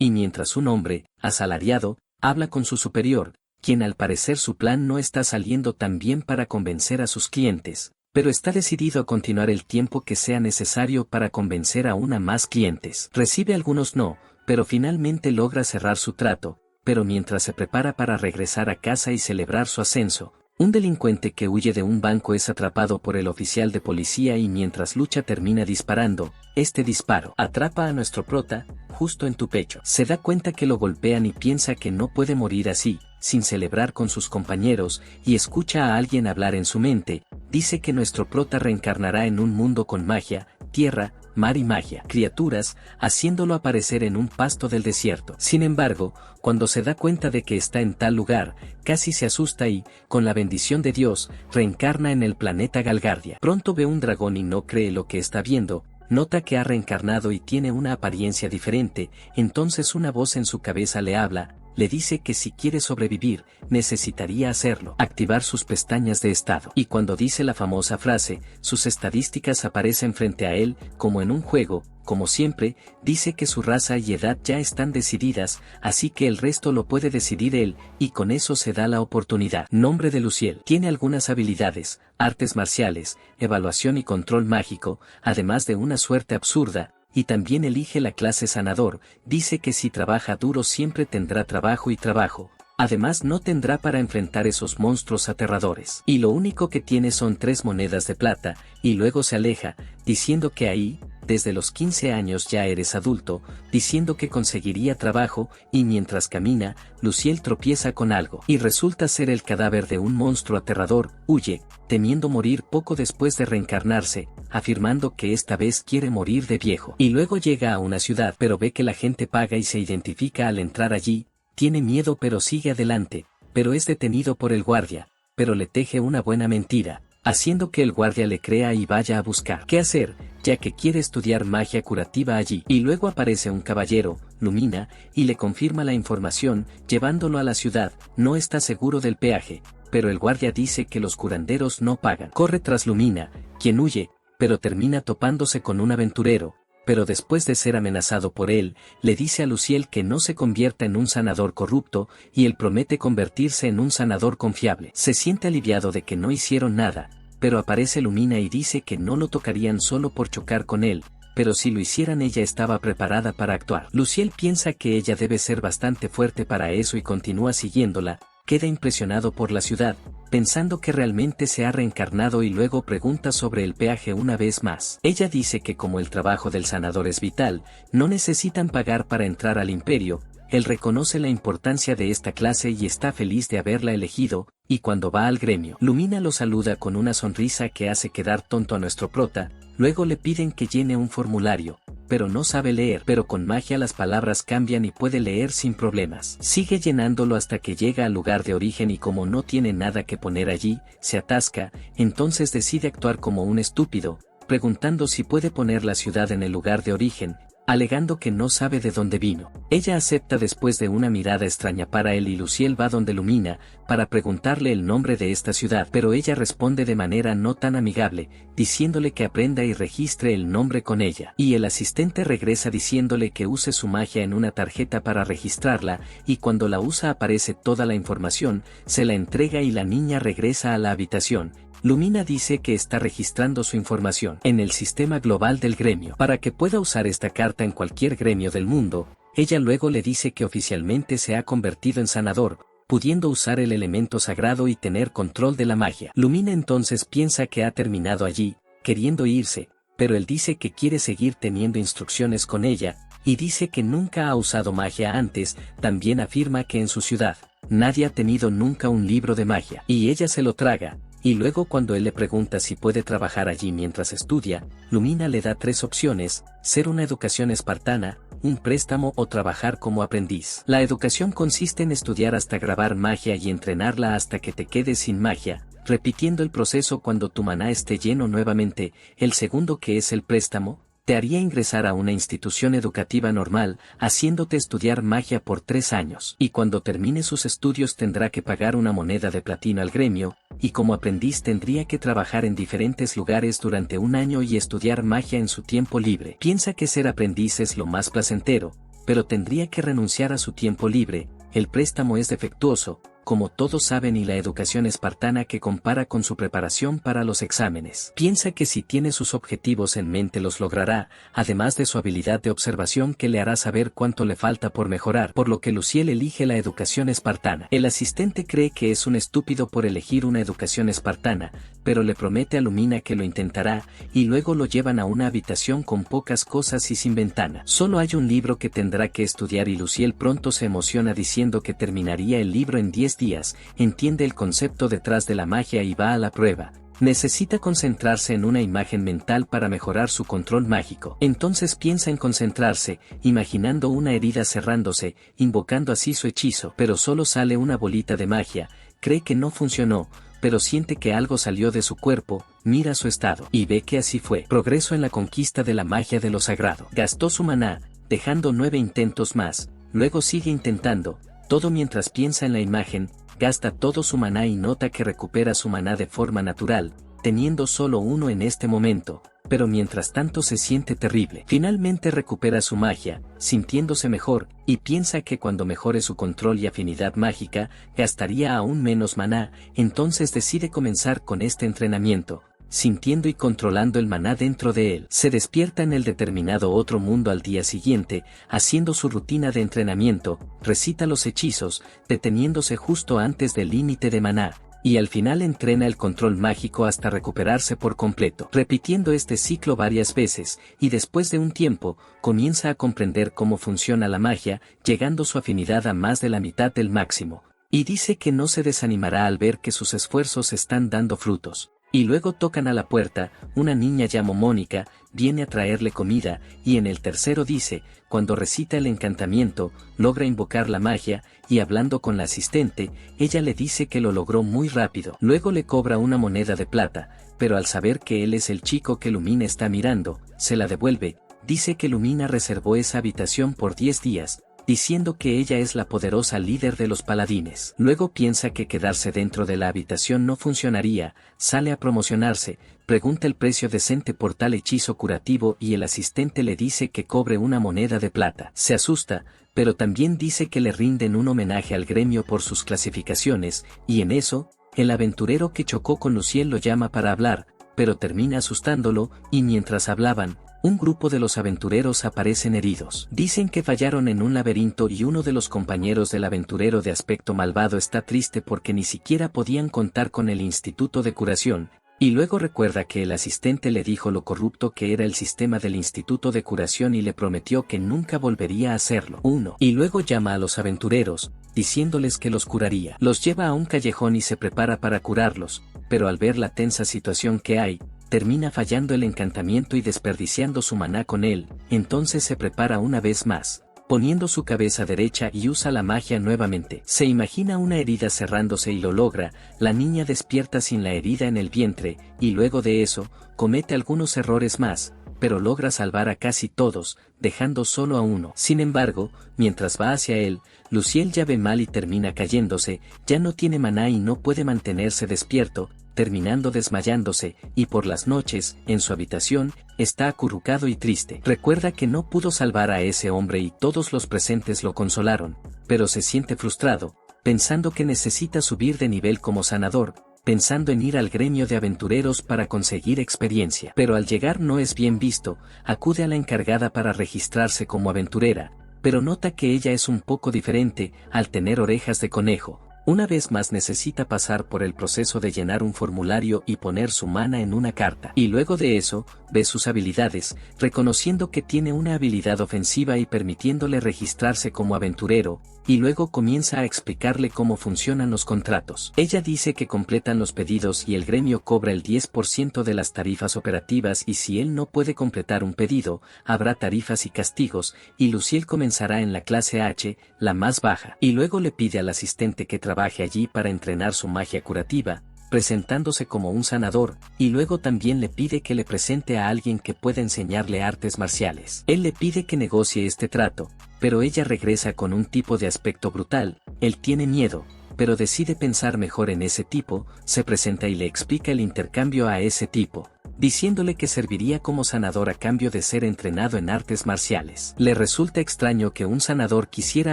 y mientras un hombre, asalariado, habla con su superior, quien al parecer su plan no está saliendo tan bien para convencer a sus clientes, pero está decidido a continuar el tiempo que sea necesario para convencer aún a más clientes. Recibe algunos no, pero finalmente logra cerrar su trato, pero mientras se prepara para regresar a casa y celebrar su ascenso, un delincuente que huye de un banco es atrapado por el oficial de policía y mientras lucha termina disparando. Este disparo atrapa a nuestro prota, justo en tu pecho. Se da cuenta que lo golpean y piensa que no puede morir así, sin celebrar con sus compañeros, y escucha a alguien hablar en su mente. Dice que nuestro prota reencarnará en un mundo con magia, tierra, mar y magia, criaturas, haciéndolo aparecer en un pasto del desierto. Sin embargo, cuando se da cuenta de que está en tal lugar, casi se asusta y, con la bendición de Dios, reencarna en el planeta Galgardia. Pronto ve un dragón y no cree lo que está viendo. Nota que ha reencarnado y tiene una apariencia diferente, entonces una voz en su cabeza le habla, le dice que si quiere sobrevivir, necesitaría hacerlo, activar sus pestañas de estado. Y cuando dice la famosa frase, sus estadísticas aparecen frente a él, como en un juego. Como siempre, dice que su raza y edad ya están decididas, así que el resto lo puede decidir él, y con eso se da la oportunidad. Nombre de Luciel. Tiene algunas habilidades, artes marciales, evaluación y control mágico, además de una suerte absurda, y también elige la clase sanador. Dice que si trabaja duro siempre tendrá trabajo y trabajo. Además no tendrá para enfrentar esos monstruos aterradores. Y lo único que tiene son 3 monedas de plata, y luego se aleja, diciendo que ahí, desde los 15 años ya eres adulto, diciendo que conseguiría trabajo, y mientras camina, Luciel tropieza con algo, y resulta ser el cadáver de un monstruo aterrador. Huye, temiendo morir poco después de reencarnarse, afirmando que esta vez quiere morir de viejo. Y luego llega a una ciudad, pero ve que la gente paga y se identifica al entrar allí. Tiene miedo pero sigue adelante, pero es detenido por el guardia, pero le teje una buena mentira, haciendo que el guardia le crea y vaya a buscar qué hacer, ya que quiere estudiar magia curativa allí. Y luego aparece un caballero, Lumina, y le confirma la información, llevándolo a la ciudad. No está seguro del peaje, pero el guardia dice que los curanderos no pagan. Corre tras Lumina, quien huye, pero termina topándose con un aventurero. Pero después de ser amenazado por él, le dice a Luciel que no se convierta en un sanador corrupto, y él promete convertirse en un sanador confiable. Se siente aliviado de que no hicieron nada, pero aparece Lumina y dice que no lo tocarían solo por chocar con él, pero si lo hicieran ella estaba preparada para actuar. Luciel piensa que ella debe ser bastante fuerte para eso y continúa siguiéndola. Queda impresionado por la ciudad, pensando que realmente se ha reencarnado y luego pregunta sobre el peaje una vez más. Ella dice que como el trabajo del sanador es vital, no necesitan pagar para entrar al imperio. Él reconoce la importancia de esta clase y está feliz de haberla elegido, y cuando va al gremio, Lumina lo saluda con una sonrisa que hace quedar tonto a nuestro prota. Luego le piden que llene un formulario, pero no sabe leer, pero con magia las palabras cambian y puede leer sin problemas. Sigue llenándolo hasta que llega al lugar de origen y como no tiene nada que poner allí, se atasca, entonces decide actuar como un estúpido, preguntando si puede poner la ciudad en el lugar de origen, alegando que no sabe de dónde vino. Ella acepta después de una mirada extraña para él y Luciel va donde Lumina, para preguntarle el nombre de esta ciudad, pero ella responde de manera no tan amigable, diciéndole que aprenda y registre el nombre con ella. Y el asistente regresa diciéndole que use su magia en una tarjeta para registrarla, y cuando la usa aparece toda la información, se la entrega y la niña regresa a la habitación. Lumina dice que está registrando su información en el sistema global del gremio para que pueda usar esta carta en cualquier gremio del mundo. Ella luego le dice que oficialmente se ha convertido en sanador, pudiendo usar el elemento sagrado y tener control de la magia. Lumina entonces piensa que ha terminado allí, queriendo irse, pero él dice que quiere seguir teniendo instrucciones con ella, y dice que nunca ha usado magia antes. También afirma que en su ciudad nadie ha tenido nunca un libro de magia, y ella se lo traga. Y luego cuando él le pregunta si puede trabajar allí mientras estudia, Lumina le da 3 opciones: ser una educación espartana, un préstamo o trabajar como aprendiz. La educación consiste en estudiar hasta grabar magia y entrenarla hasta que te quedes sin magia, repitiendo el proceso cuando tu maná esté lleno nuevamente. El segundo, que es el préstamo, te haría ingresar a una institución educativa normal, haciéndote estudiar magia por 3 años. Y cuando termine sus estudios tendrá que pagar una moneda de platino al gremio, y como aprendiz tendría que trabajar en diferentes lugares durante 1 año y estudiar magia en su tiempo libre. Piensa que ser aprendiz es lo más placentero, pero tendría que renunciar a su tiempo libre, el préstamo es defectuoso, como todos saben, y la educación espartana que compara con su preparación para los exámenes. Piensa que si tiene sus objetivos en mente los logrará, además de su habilidad de observación que le hará saber cuánto le falta por mejorar, por lo que Luciel elige la educación espartana. El asistente cree que es un estúpido por elegir una educación espartana, pero le promete a Lumina que lo intentará, y luego lo llevan a una habitación con pocas cosas y sin ventana. Solo hay un libro que tendrá que estudiar y Luciel pronto se emociona diciendo que terminaría el libro en 10 días, entiende el concepto detrás de la magia y va a la prueba. Necesita concentrarse en una imagen mental para mejorar su control mágico. Entonces piensa en concentrarse, imaginando una herida cerrándose, invocando así su hechizo, pero solo sale una bolita de magia. Cree que no funcionó, pero siente que algo salió de su cuerpo, mira su estado y ve que así fue. Progreso en la conquista de la magia de lo sagrado. Gastó su maná, dejando 9 intentos más, luego sigue intentando, todo mientras piensa en la imagen, gasta todo su maná y nota que recupera su maná de forma natural, teniendo solo uno en este momento, pero mientras tanto se siente terrible. Finalmente recupera su magia, sintiéndose mejor, y piensa que cuando mejore su control y afinidad mágica, gastaría aún menos maná, entonces decide comenzar con este entrenamiento. Sintiendo y controlando el maná dentro de él, se despierta en el determinado otro mundo al día siguiente, haciendo su rutina de entrenamiento, recita los hechizos, deteniéndose justo antes del límite de maná, y al final entrena el control mágico hasta recuperarse por completo. Repitiendo este ciclo varias veces, y después de un tiempo, comienza a comprender cómo funciona la magia, llegando su afinidad a más de la mitad del máximo, y dice que no se desanimará al ver que sus esfuerzos están dando frutos. Y luego tocan a la puerta, una niña llamada Mónica, viene a traerle comida, y en el tercero dice, cuando recita el encantamiento, logra invocar la magia, y hablando con la asistente, ella le dice que lo logró muy rápido. Luego le cobra una moneda de plata, pero al saber que él es el chico que Lumina está mirando, se la devuelve, dice que Lumina reservó esa habitación por 10 días, diciendo que ella es la poderosa líder de los paladines. Luego piensa que quedarse dentro de la habitación no funcionaría, sale a promocionarse, pregunta el precio decente por tal hechizo curativo y el asistente le dice que cobre una moneda de plata. Se asusta, pero también dice que le rinden un homenaje al gremio por sus clasificaciones, y en eso, el aventurero que chocó con Luciel lo llama para hablar, pero termina asustándolo, y mientras hablaban, un grupo de los aventureros aparecen heridos. Dicen que fallaron en un laberinto y uno de los compañeros del aventurero de aspecto malvado está triste porque ni siquiera podían contar con el instituto de curación, y luego recuerda que el asistente le dijo lo corrupto que era el sistema del instituto de curación y le prometió que nunca volvería a hacerlo. Y luego llama a los aventureros, diciéndoles que los curaría. Los lleva a un callejón y se prepara para curarlos, pero al ver la tensa situación que hay, termina fallando el encantamiento y desperdiciando su maná con él, entonces se prepara una vez más, poniendo su cabeza derecha y usa la magia nuevamente. Se imagina una herida cerrándose y lo logra, la niña despierta sin la herida en el vientre, y luego de eso, comete algunos errores más, pero logra salvar a casi todos, dejando solo a uno. Sin embargo, mientras va hacia él, Luciel ya ve mal y termina cayéndose, ya no tiene maná y no puede mantenerse despierto, terminando desmayándose, y por las noches, en su habitación, está acurrucado y triste. Recuerda que no pudo salvar a ese hombre y todos los presentes lo consolaron, pero se siente frustrado, pensando que necesita subir de nivel como sanador, pensando en ir al gremio de aventureros para conseguir experiencia. Pero al llegar no es bien visto, acude a la encargada para registrarse como aventurera, pero nota que ella es un poco diferente, al tener orejas de conejo. Una vez más necesita pasar por el proceso de llenar un formulario y poner su mana en una carta. Y luego de eso, ve sus habilidades, reconociendo que tiene una habilidad ofensiva y permitiéndole registrarse como aventurero, y luego comienza a explicarle cómo funcionan los contratos. Ella dice que completan los pedidos y el gremio cobra el 10% de las tarifas operativas y si él no puede completar un pedido, habrá tarifas y castigos, y Luciel comenzará en la clase H, la más baja. Y luego le pide al asistente que trabaje allí para entrenar su magia curativa, presentándose como un sanador, y luego también le pide que le presente a alguien que pueda enseñarle artes marciales. Él le pide que negocie este trato, pero ella regresa con un tipo de aspecto brutal. Él tiene miedo, pero decide pensar mejor en ese tipo, se presenta y le explica el intercambio a ese tipo. diciéndole que serviría como sanador a cambio de ser entrenado en artes marciales. Le resulta extraño que un sanador quisiera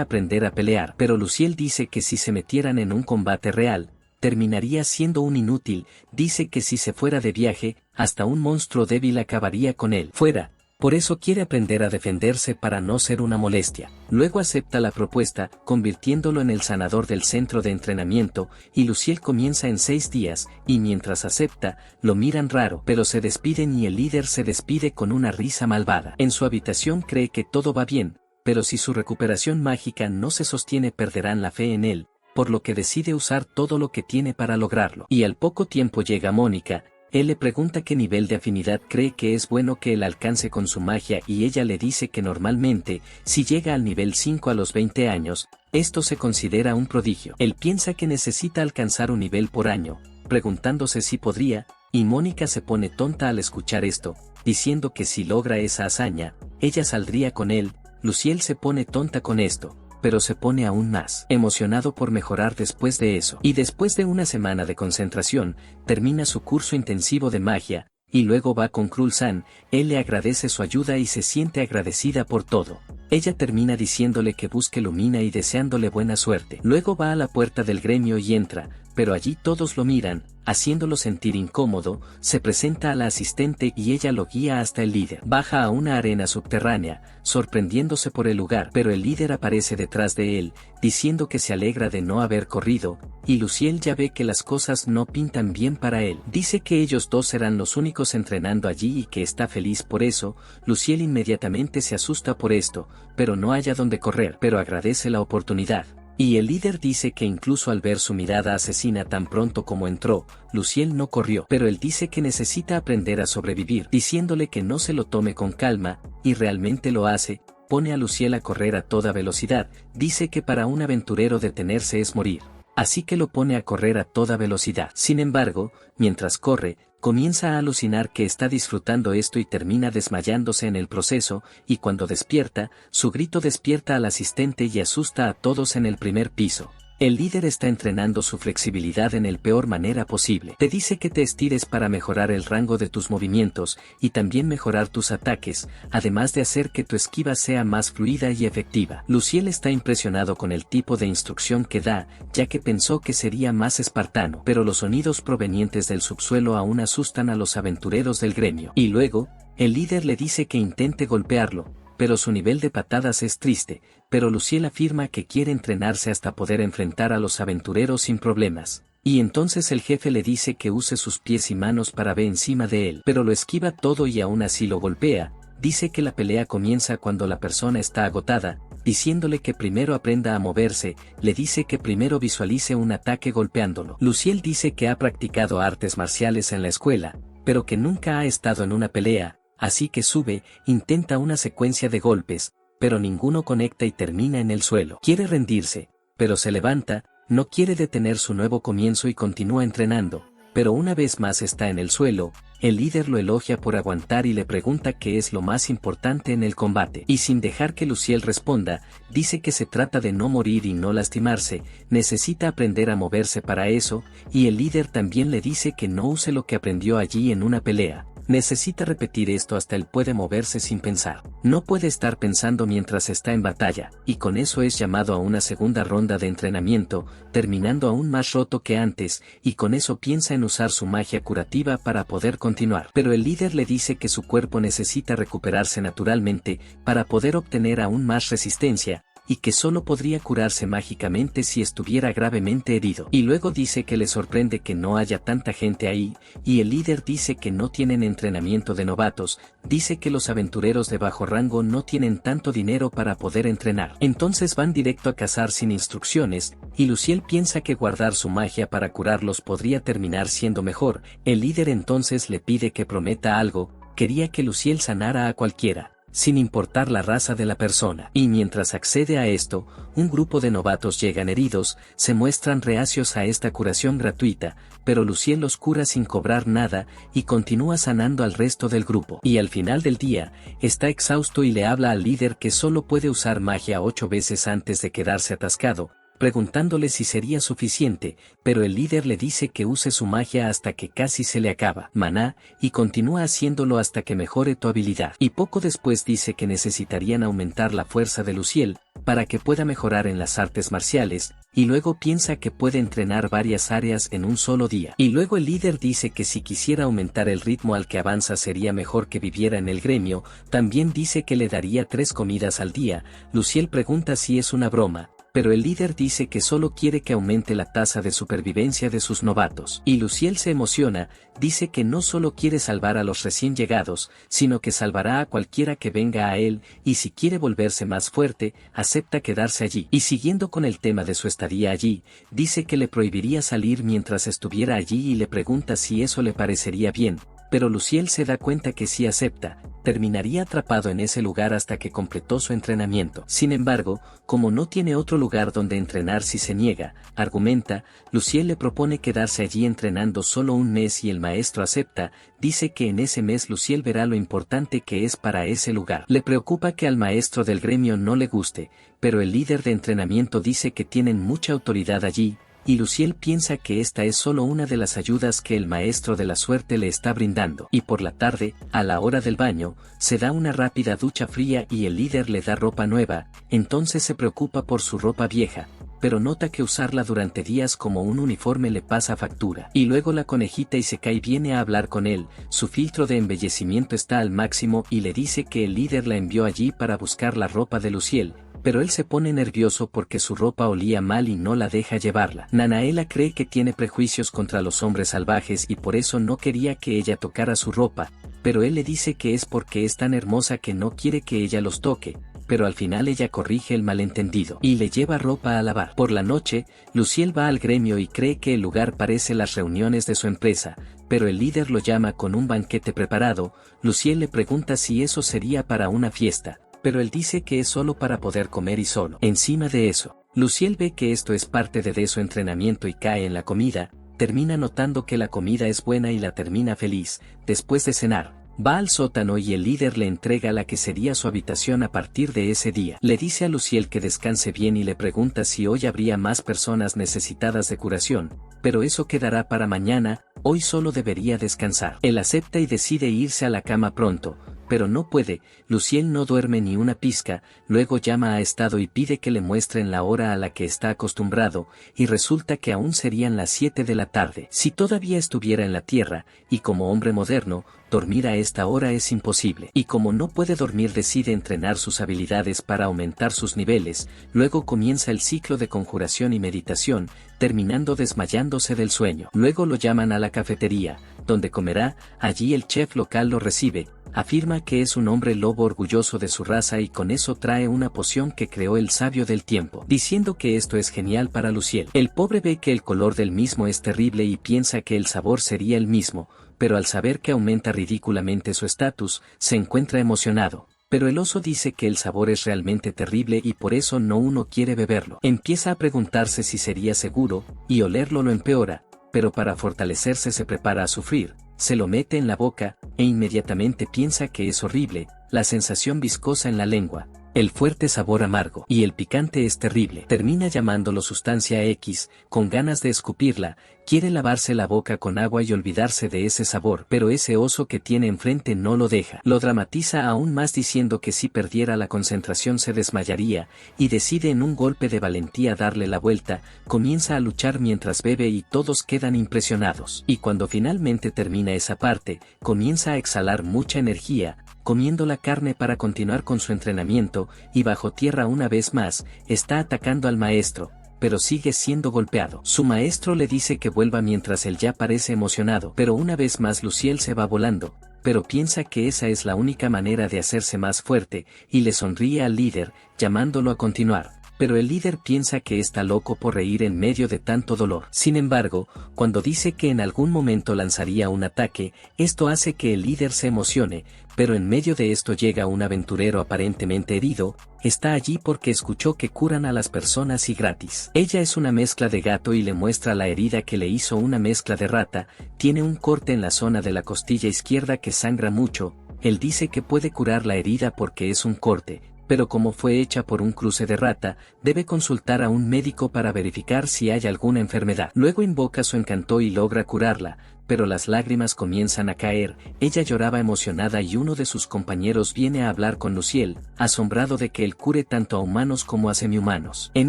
aprender a pelear, pero Luciel dice que si se metieran en un combate real, terminaría siendo un inútil. Dice que si se fuera de viaje, hasta un monstruo débil acabaría con él. Fuera. Por eso quiere aprender a defenderse para no ser una molestia. Luego acepta la propuesta, convirtiéndolo en el sanador del centro de entrenamiento, y Luciel comienza en 6 días, y mientras acepta, lo miran raro, pero se despiden y el líder se despide con una risa malvada. En su habitación cree que todo va bien, pero si su recuperación mágica no se sostiene perderán la fe en él, por lo que decide usar todo lo que tiene para lograrlo. Y al poco tiempo llega Mónica. Él le pregunta qué nivel de afinidad cree que es bueno que él alcance con su magia y ella le dice que normalmente, si llega al nivel 5 a los 20 años, esto se considera un prodigio. Él piensa que necesita alcanzar un nivel por año, preguntándose si podría, y Mónica se pone tonta al escuchar esto, diciendo que si logra esa hazaña, ella saldría con él. Luciel se pone tonta con esto, pero se pone aún más emocionado por mejorar después de eso. Y después de una semana de concentración, termina su curso intensivo de magia, y luego va con Krul-san. Él le agradece su ayuda y se siente agradecida por todo. Ella termina diciéndole que busque Lumina y deseándole buena suerte. Luego va a la puerta del gremio y entra, pero allí todos lo miran, haciéndolo sentir incómodo. Se presenta a la asistente y ella lo guía hasta el líder. Baja a una arena subterránea, sorprendiéndose por el lugar, pero el líder aparece detrás de él, diciendo que se alegra de no haber corrido, y Luciel ya ve que las cosas no pintan bien para él. Dice que ellos dos serán los únicos entrenando allí y que está feliz por eso. Luciel inmediatamente se asusta por esto, pero no haya dónde correr, pero agradece la oportunidad. Y el líder dice que incluso al ver su mirada asesina tan pronto como entró, Luciel no corrió, pero él dice que necesita aprender a sobrevivir, diciéndole que no se lo tome con calma, y realmente lo hace. Pone a Luciel a correr a toda velocidad, dice que para un aventurero detenerse es morir, así que lo pone a correr a toda velocidad. Sin embargo, mientras corre, comienza a alucinar que está disfrutando esto y termina desmayándose en el proceso, y cuando despierta, su grito despierta al asistente y asusta a todos en el primer piso. El líder está entrenando su flexibilidad en el peor manera posible. Te dice que te estires para mejorar el rango de tus movimientos y también mejorar tus ataques, además de hacer que tu esquiva sea más fluida y efectiva. Luciel está impresionado con el tipo de instrucción que da, ya que pensó que sería más espartano, pero los sonidos provenientes del subsuelo aún asustan a los aventureros del gremio. Y luego, el líder le dice que intente golpearlo, pero su nivel de patadas es triste, pero Luciel afirma que quiere entrenarse hasta poder enfrentar a los aventureros sin problemas. Y entonces el jefe le dice que use sus pies y manos para ver encima de él, pero lo esquiva todo y aún así lo golpea. Dice que la pelea comienza cuando la persona está agotada, diciéndole que primero aprenda a moverse. Le dice que primero visualice un ataque golpeándolo. Luciel dice que ha practicado artes marciales en la escuela, pero que nunca ha estado en una pelea. Así que sube, intenta una secuencia de golpes, pero ninguno conecta y termina en el suelo. Quiere rendirse, pero se levanta, no quiere detener su nuevo comienzo y continúa entrenando, pero una vez más está en el suelo. El líder lo elogia por aguantar y le pregunta qué es lo más importante en el combate. Y sin dejar que Luciel responda, dice que se trata de no morir y no lastimarse, necesita aprender a moverse para eso, y el líder también le dice que no use lo que aprendió allí en una pelea. Necesita repetir esto hasta él puede moverse sin pensar. No puede estar pensando mientras está en batalla, y con eso es llamado a una segunda ronda de entrenamiento, terminando aún más roto que antes, y con eso piensa en usar su magia curativa para poder continuar. Pero el líder le dice que su cuerpo necesita recuperarse naturalmente, para poder obtener aún más resistencia, y que solo podría curarse mágicamente si estuviera gravemente herido. Y luego dice que le sorprende que no haya tanta gente ahí, y el líder dice que no tienen entrenamiento de novatos, dice que los aventureros de bajo rango no tienen tanto dinero para poder entrenar. Entonces van directo a cazar sin instrucciones, y Luciel piensa que guardar su magia para curarlos podría terminar siendo mejor. El líder entonces le pide que prometa algo. Quería que Luciel sanara a cualquiera, sin importar la raza de la persona. Y mientras accede a esto, un grupo de novatos llegan heridos, se muestran reacios a esta curación gratuita, pero Luciel los cura sin cobrar nada, y continúa sanando al resto del grupo. Y al final del día, está exhausto y le habla al líder que solo puede usar magia 8 veces antes de quedarse atascado, preguntándole si sería suficiente, pero el líder le dice que use su magia hasta que casi se le acaba maná, y continúa haciéndolo hasta que mejore tu habilidad. Y poco después dice que necesitarían aumentar la fuerza de Luciel, para que pueda mejorar en las artes marciales, y luego piensa que puede entrenar varias áreas en un solo día. Y luego el líder dice que si quisiera aumentar el ritmo al que avanza sería mejor que viviera en el gremio, también dice que le daría 3 comidas al día. Luciel pregunta si es una broma, pero el líder dice que solo quiere que aumente la tasa de supervivencia de sus novatos. Y Luciel se emociona, dice que no solo quiere salvar a los recién llegados, sino que salvará a cualquiera que venga a él, y si quiere volverse más fuerte, acepta quedarse allí. Y siguiendo con el tema de su estadía allí, dice que le prohibiría salir mientras estuviera allí y le pregunta si eso le parecería bien. Pero Luciel se da cuenta que si acepta, terminaría atrapado en ese lugar hasta que completó su entrenamiento. Sin embargo, como no tiene otro lugar donde entrenar si se niega, argumenta, Luciel le propone quedarse allí entrenando solo un mes y el maestro acepta, dice que en ese mes Luciel verá lo importante que es para ese lugar. Le preocupa que al maestro del gremio no le guste, pero el líder de entrenamiento dice que tienen mucha autoridad allí, y Luciel piensa que esta es solo una de las ayudas que el maestro de la suerte le está brindando. Y por la tarde, a la hora del baño, se da una rápida ducha fría y el líder le da ropa nueva, entonces se preocupa por su ropa vieja, pero nota que usarla durante días como un uniforme le pasa factura. Y luego la conejita Isekai viene a hablar con él, su filtro de embellecimiento está al máximo y le dice que el líder la envió allí para buscar la ropa de Luciel, pero él se pone nervioso porque su ropa olía mal y no la deja llevarla. Nanaela cree que tiene prejuicios contra los hombres salvajes y por eso no quería que ella tocara su ropa, pero él le dice que es porque es tan hermosa que no quiere que ella los toque, pero al final ella corrige el malentendido y le lleva ropa a lavar. Por la noche, Luciel va al gremio y cree que el lugar parece las reuniones de su empresa, pero el líder lo llama con un banquete preparado. Luciel le pregunta si eso sería para una fiesta, pero él dice que es solo para poder comer y solo. Encima de eso, Luciel ve que esto es parte de su entrenamiento y cae en la comida, termina notando que la comida es buena y la termina feliz. Después de cenar, va al sótano y el líder le entrega la que sería su habitación a partir de ese día. Le dice a Luciel que descanse bien y le pregunta si hoy habría más personas necesitadas de curación, pero eso quedará para mañana, hoy solo debería descansar. Él acepta y decide irse a la cama pronto, pero no puede. Luciel no duerme ni una pizca, luego llama a Estado y pide que le muestren la hora a la que está acostumbrado, y resulta que aún serían las 7 de la tarde. Si todavía estuviera en la Tierra, y como hombre moderno, dormir a esta hora es imposible. Y como no puede dormir decide entrenar sus habilidades para aumentar sus niveles, luego comienza el ciclo de conjuración y meditación, terminando desmayándose del sueño. Luego lo llaman a la cafetería, donde comerá, allí el chef local lo recibe, afirma que es un hombre lobo orgulloso de su raza y con eso trae una poción que creó el sabio del tiempo, diciendo que esto es genial para Luciel. El pobre ve que el color del mismo es terrible y piensa que el sabor sería el mismo, pero al saber que aumenta ridículamente su estatus, se encuentra emocionado. Pero el oso dice que el sabor es realmente terrible y por eso no uno quiere beberlo. Empieza a preguntarse si sería seguro, y olerlo lo empeora, pero para fortalecerse se prepara a sufrir. Se lo mete en la boca, e inmediatamente piensa que es horrible, la sensación viscosa en la lengua, el fuerte sabor amargo y el picante es terrible. Termina llamándolo sustancia X, con ganas de escupirla, quiere lavarse la boca con agua y olvidarse de ese sabor, pero ese oso que tiene enfrente no lo deja. Lo dramatiza aún más diciendo que si perdiera la concentración se desmayaría, y decide en un golpe de valentía darle la vuelta, comienza a luchar mientras bebe y todos quedan impresionados. Y cuando finalmente termina esa parte, comienza a exhalar mucha energía, comiendo la carne para continuar con su entrenamiento, y bajo tierra una vez más, está atacando al maestro, pero sigue siendo golpeado. Su maestro le dice que vuelva mientras él ya parece emocionado, pero una vez más Luciel se va volando, pero piensa que esa es la única manera de hacerse más fuerte, y le sonríe al líder, llamándolo a continuar. Pero el líder piensa que está loco por reír en medio de tanto dolor. Sin embargo, cuando dice que en algún momento lanzaría un ataque, esto hace que el líder se emocione, pero en medio de esto llega un aventurero aparentemente herido, está allí porque escuchó que curan a las personas y gratis. Ella es una mezcla de gato y le muestra la herida que le hizo una mezcla de rata, tiene un corte en la zona de la costilla izquierda que sangra mucho. Él dice que puede curar la herida porque es un corte, pero como fue hecha por un cruce de rata, debe consultar a un médico para verificar si hay alguna enfermedad. Luego invoca su encanto y logra curarla, pero las lágrimas comienzan a caer, ella lloraba emocionada y uno de sus compañeros viene a hablar con Luciel, asombrado de que él cure tanto a humanos como a semihumanos. En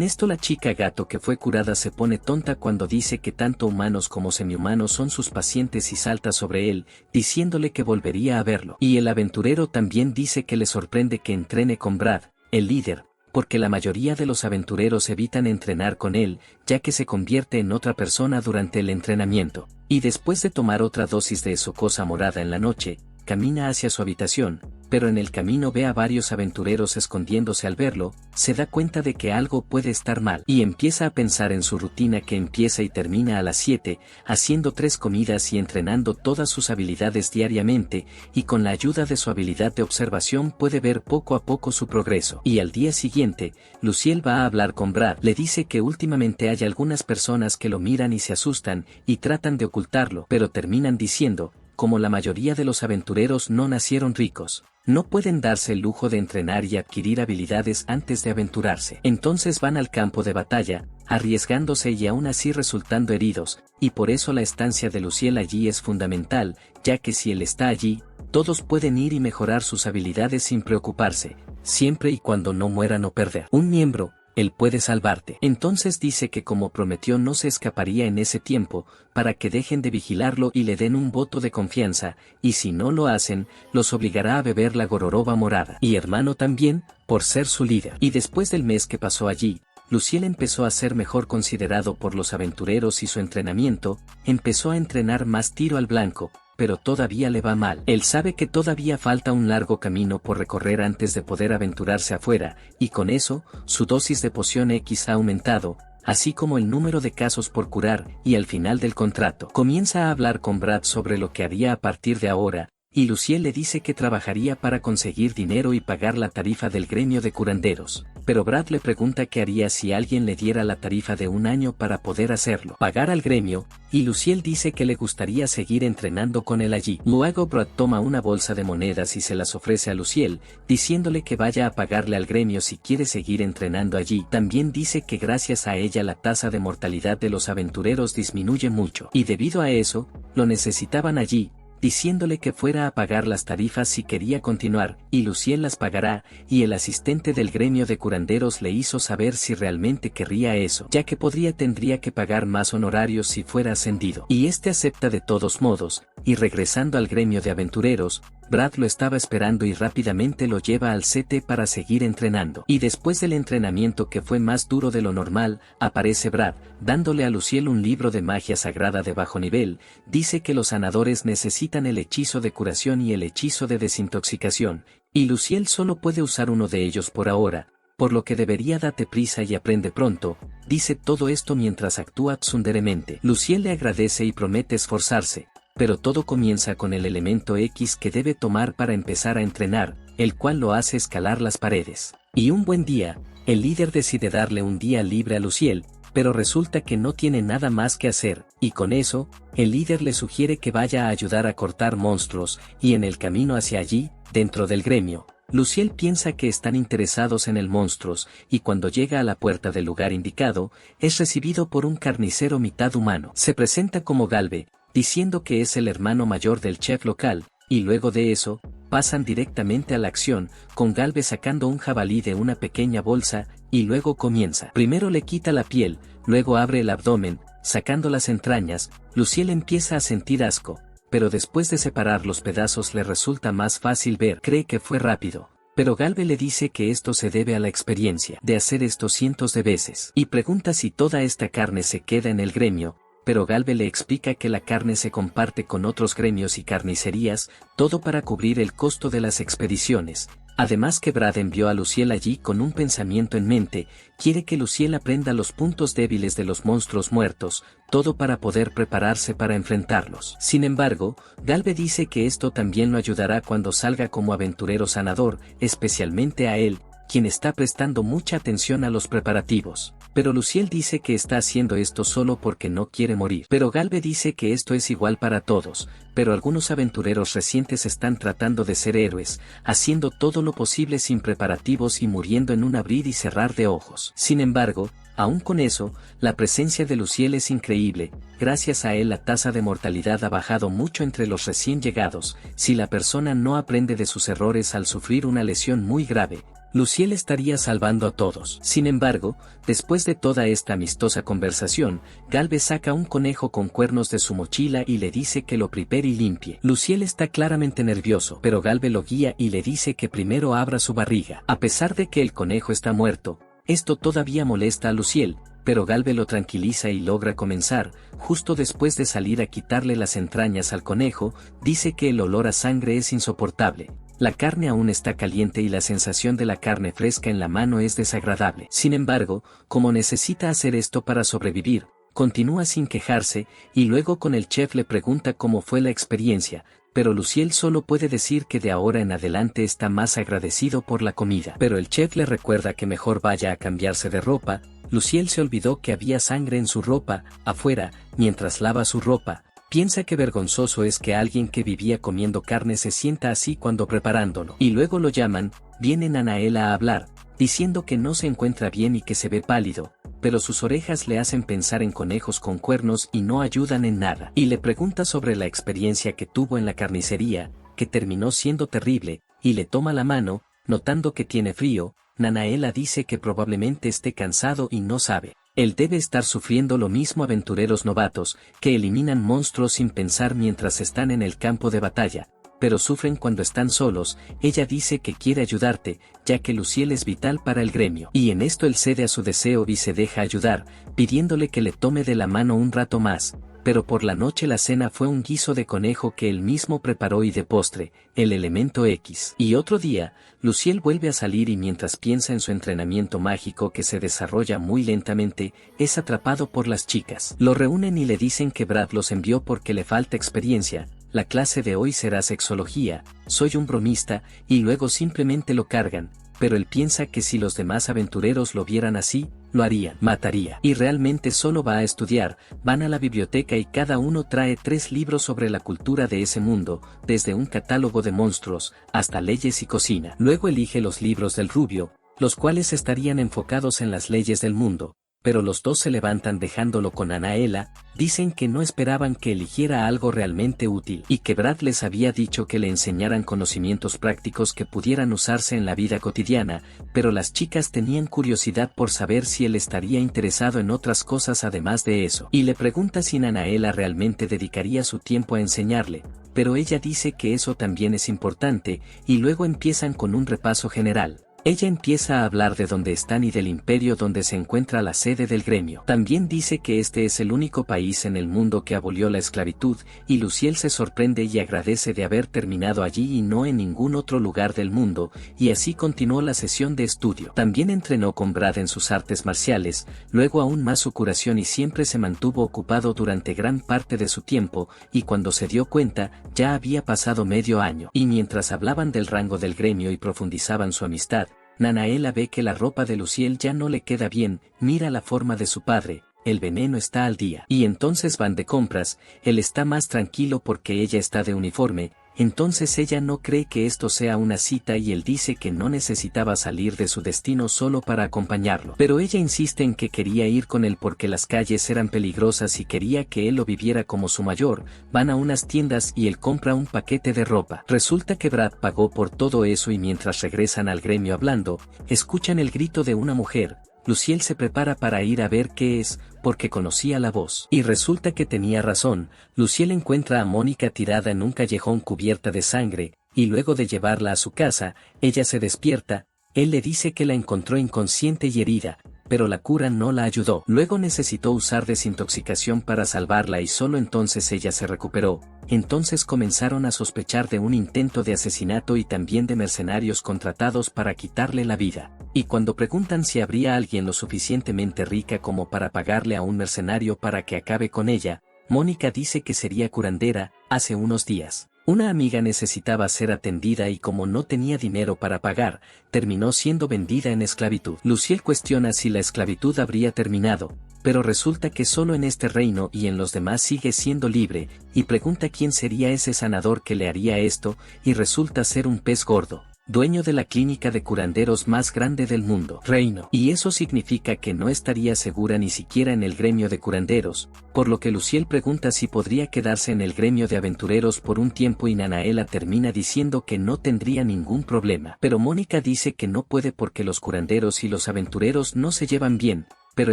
esto la chica gato que fue curada se pone tonta cuando dice que tanto humanos como semihumanos son sus pacientes y salta sobre él, diciéndole que volvería a verlo. Y el aventurero también dice que le sorprende que entrene con Brad, el líder, porque la mayoría de los aventureros evitan entrenar con él, ya que se convierte en otra persona durante el entrenamiento. Y después de tomar otra dosis de esa cosa morada en la noche, camina hacia su habitación, pero en el camino ve a varios aventureros escondiéndose. Al verlo, se da cuenta de que algo puede estar mal y empieza a pensar en su rutina que empieza y termina a las 7, haciendo 3 comidas y entrenando todas sus habilidades diariamente, y con la ayuda de su habilidad de observación puede ver poco a poco su progreso. Y al día siguiente, Luciel va a hablar con Brad, le dice que últimamente hay algunas personas que lo miran y se asustan y tratan de ocultarlo, pero terminan diciendo, como la mayoría de los aventureros no nacieron ricos, no pueden darse el lujo de entrenar y adquirir habilidades antes de aventurarse. Entonces van al campo de batalla, arriesgándose y aún así resultando heridos, y por eso la estancia de Luciel allí es fundamental, ya que si él está allí, todos pueden ir y mejorar sus habilidades sin preocuparse, siempre y cuando no mueran o perder un miembro. Él puede salvarte. Entonces dice que como prometió no se escaparía en ese tiempo, para que dejen de vigilarlo y le den un voto de confianza, y si no lo hacen, los obligará a beber la gororoba morada. Y hermano también, por ser su líder. Y después del mes que pasó allí, Luciel empezó a ser mejor considerado por los aventureros y su entrenamiento, empezó a entrenar más tiro al blanco, pero todavía le va mal. Él sabe que todavía falta un largo camino por recorrer antes de poder aventurarse afuera, y con eso, su dosis de poción X ha aumentado, así como el número de casos por curar, y al final del contrato, comienza a hablar con Brad sobre lo que haría a partir de ahora, y Luciel le dice que trabajaría para conseguir dinero y pagar la tarifa del gremio de curanderos. Pero Brad le pregunta qué haría si alguien le diera la tarifa de un año para poder hacerlo, pagar al gremio, y Luciel dice que le gustaría seguir entrenando con él allí. Luego Brad toma una bolsa de monedas y se las ofrece a Luciel, diciéndole que vaya a pagarle al gremio si quiere seguir entrenando allí. También dice que gracias a ella la tasa de mortalidad de los aventureros disminuye mucho, y debido a eso, lo necesitaban allí, diciéndole que fuera a pagar las tarifas si quería continuar, y Luciel las pagará, y el asistente del gremio de curanderos le hizo saber si realmente querría eso, ya que tendría que pagar más honorarios si fuera ascendido. Y este acepta de todos modos, y regresando al gremio de aventureros, Brad lo estaba esperando y rápidamente lo lleva al CT para seguir entrenando. Y después del entrenamiento que fue más duro de lo normal, aparece Brad, dándole a Luciel un libro de magia sagrada de bajo nivel, dice que los sanadores necesitan el hechizo de curación y el hechizo de desintoxicación, y Luciel solo puede usar uno de ellos por ahora, por lo que debería date prisa y aprende pronto. Dice todo esto mientras actúa tsunderemente. Luciel le agradece y promete esforzarse, pero todo comienza con el elemento X que debe tomar para empezar a entrenar, el cual lo hace escalar las paredes. Y un buen día, el líder decide darle un día libre a Luciel, pero resulta que no tiene nada más que hacer, y con eso, el líder le sugiere que vaya a ayudar a cortar monstruos, y en el camino hacia allí, dentro del gremio, Luciel piensa que están interesados en el monstruos, y cuando llega a la puerta del lugar indicado, es recibido por un carnicero mitad humano. Se presenta como Galve, diciendo que es el hermano mayor del chef local, y luego de eso, pasan directamente a la acción, con Galve sacando un jabalí de una pequeña bolsa, y luego comienza. Primero le quita la piel, luego abre el abdomen, sacando las entrañas. Luciel empieza a sentir asco, pero después de separar los pedazos le resulta más fácil ver. Cree que fue rápido, pero Galve le dice que esto se debe a la experiencia de hacer esto cientos de veces, y pregunta si toda esta carne se queda en el gremio, pero Galve le explica que la carne se comparte con otros gremios y carnicerías, todo para cubrir el costo de las expediciones. Además que Brad envió a Luciel allí con un pensamiento en mente, quiere que Luciel aprenda los puntos débiles de los monstruos muertos, todo para poder prepararse para enfrentarlos. Sin embargo, Galve dice que esto también lo ayudará cuando salga como aventurero sanador, especialmente a él, quien está prestando mucha atención a los preparativos. pero Luciel dice que está haciendo esto solo porque no quiere morir. Pero Galbe dice que esto es igual para todos, pero algunos aventureros recientes están tratando de ser héroes, haciendo todo lo posible sin preparativos y muriendo en un abrir y cerrar de ojos. Sin embargo, aún con eso, la presencia de Luciel es increíble. Gracias a él la tasa de mortalidad ha bajado mucho entre los recién llegados. Si la persona no aprende de sus errores al sufrir una lesión muy grave, Luciel estaría salvando a todos. Sin embargo, después de toda esta amistosa conversación, Galbe saca un conejo con cuernos de su mochila y le dice que lo prepare y limpie. Luciel está claramente nervioso, pero Galbe lo guía y le dice que primero abra su barriga. A pesar de que el conejo está muerto, esto todavía molesta a Luciel, pero Galbe lo tranquiliza y logra comenzar. Justo después de salir a quitarle las entrañas al conejo, dice que el olor a sangre es insoportable. La carne aún está caliente y la sensación de la carne fresca en la mano es desagradable. Sin embargo, como necesita hacer esto para sobrevivir, continúa sin quejarse, y luego con el chef le pregunta cómo fue la experiencia, pero Luciel solo puede decir que de ahora en adelante está más agradecido por la comida. Pero el chef le recuerda que mejor vaya a cambiarse de ropa. Luciel se olvidó que había sangre en su ropa, afuera, mientras lava su ropa. Piensa que vergonzoso es que alguien que vivía comiendo carne se sienta así cuando preparándolo. Y luego lo llaman, viene Nanaela a hablar, diciendo que no se encuentra bien y que se ve pálido, pero sus orejas le hacen pensar en conejos con cuernos y no ayudan en nada. Y le pregunta sobre la experiencia que tuvo en la carnicería, que terminó siendo terrible, y le toma la mano, notando que tiene frío. Nanaela dice que probablemente esté cansado y no sabe. Él debe estar sufriendo lo mismo aventureros novatos, que eliminan monstruos sin pensar mientras están en el campo de batalla, pero sufren cuando están solos. Ella dice que quiere ayudarte, ya que Luciel es vital para el gremio. Y en esto él cede a su deseo y se deja ayudar, pidiéndole que le tome de la mano un rato más. Pero por la noche la cena fue un guiso de conejo que él mismo preparó y de postre, el elemento X. Y otro día, Luciel vuelve a salir y mientras piensa en su entrenamiento mágico que se desarrolla muy lentamente, es atrapado por las chicas. Lo reúnen y le dicen que Brad los envió porque le falta experiencia. La clase de hoy será sexología, soy un bromista, y luego simplemente lo cargan. Pero él piensa que si los demás aventureros lo vieran así, lo harían, mataría. Y realmente solo va a estudiar. Van a la biblioteca y cada uno trae 3 libros sobre la cultura de ese mundo, desde un catálogo de monstruos, hasta leyes y cocina. Luego elige los libros del rubio, los cuales estarían enfocados en las leyes del mundo. Pero los dos se levantan dejándolo con Anaela. Dicen que no esperaban que eligiera algo realmente útil y que Brad les había dicho que le enseñaran conocimientos prácticos que pudieran usarse en la vida cotidiana, pero las chicas tenían curiosidad por saber si él estaría interesado en otras cosas además de eso. Y le pregunta si Anaela realmente dedicaría su tiempo a enseñarle, pero ella dice que eso también es importante, y luego empiezan con un repaso general. Ella empieza a hablar de dónde están y del imperio donde se encuentra la sede del gremio. También dice que este es el único país en el mundo que abolió la esclavitud, y Luciel se sorprende y agradece de haber terminado allí y no en ningún otro lugar del mundo, y así continuó la sesión de estudio. También entrenó con Brad en sus artes marciales, luego aún más su curación y siempre se mantuvo ocupado durante gran parte de su tiempo, y cuando se dio cuenta, ya había pasado medio año. Y mientras hablaban del rango del gremio y profundizaban su amistad, Nanaela ve que la ropa de Luciel ya no le queda bien, mira la forma de su padre, el veneno está al día. Y entonces van de compras, él está más tranquilo porque ella está de uniforme. Entonces ella no cree que esto sea una cita y él dice que no necesitaba salir de su destino solo para acompañarlo. Pero ella insiste en que quería ir con él porque las calles eran peligrosas y quería que él lo viviera como su mayor. Van a unas tiendas y él compra un paquete de ropa. Resulta que Brad pagó por todo eso y mientras regresan al gremio hablando, escuchan el grito de una mujer. Luciel se prepara para ir a ver qué es, porque conocía la voz. Y resulta que tenía razón. Luciel encuentra a Mónica tirada en un callejón cubierta de sangre, y luego de llevarla a su casa, ella se despierta. Él le dice que la encontró inconsciente y herida, pero la cura no la ayudó. Luego necesitó usar desintoxicación para salvarla y solo entonces ella se recuperó. Entonces comenzaron a sospechar de un intento de asesinato y también de mercenarios contratados para quitarle la vida. Y cuando preguntan si habría alguien lo suficientemente rica como para pagarle a un mercenario para que acabe con ella, Mónica dice que sería curandera. Hace unos días Una amiga necesitaba ser atendida y como no tenía dinero para pagar, terminó siendo vendida en esclavitud. Luciel cuestiona si la esclavitud habría terminado, pero resulta que solo en este reino y en los demás sigue siendo libre, y pregunta quién sería ese sanador que le haría esto, y resulta ser un pez gordo, dueño de la clínica de curanderos más grande del mundo, reino. Y eso significa que no estaría segura ni siquiera en el gremio de curanderos, por lo que Luciel pregunta si podría quedarse en el gremio de aventureros por un tiempo y Nanaela termina diciendo que no tendría ningún problema. Pero Mónica dice que no puede porque los curanderos y los aventureros no se llevan bien, pero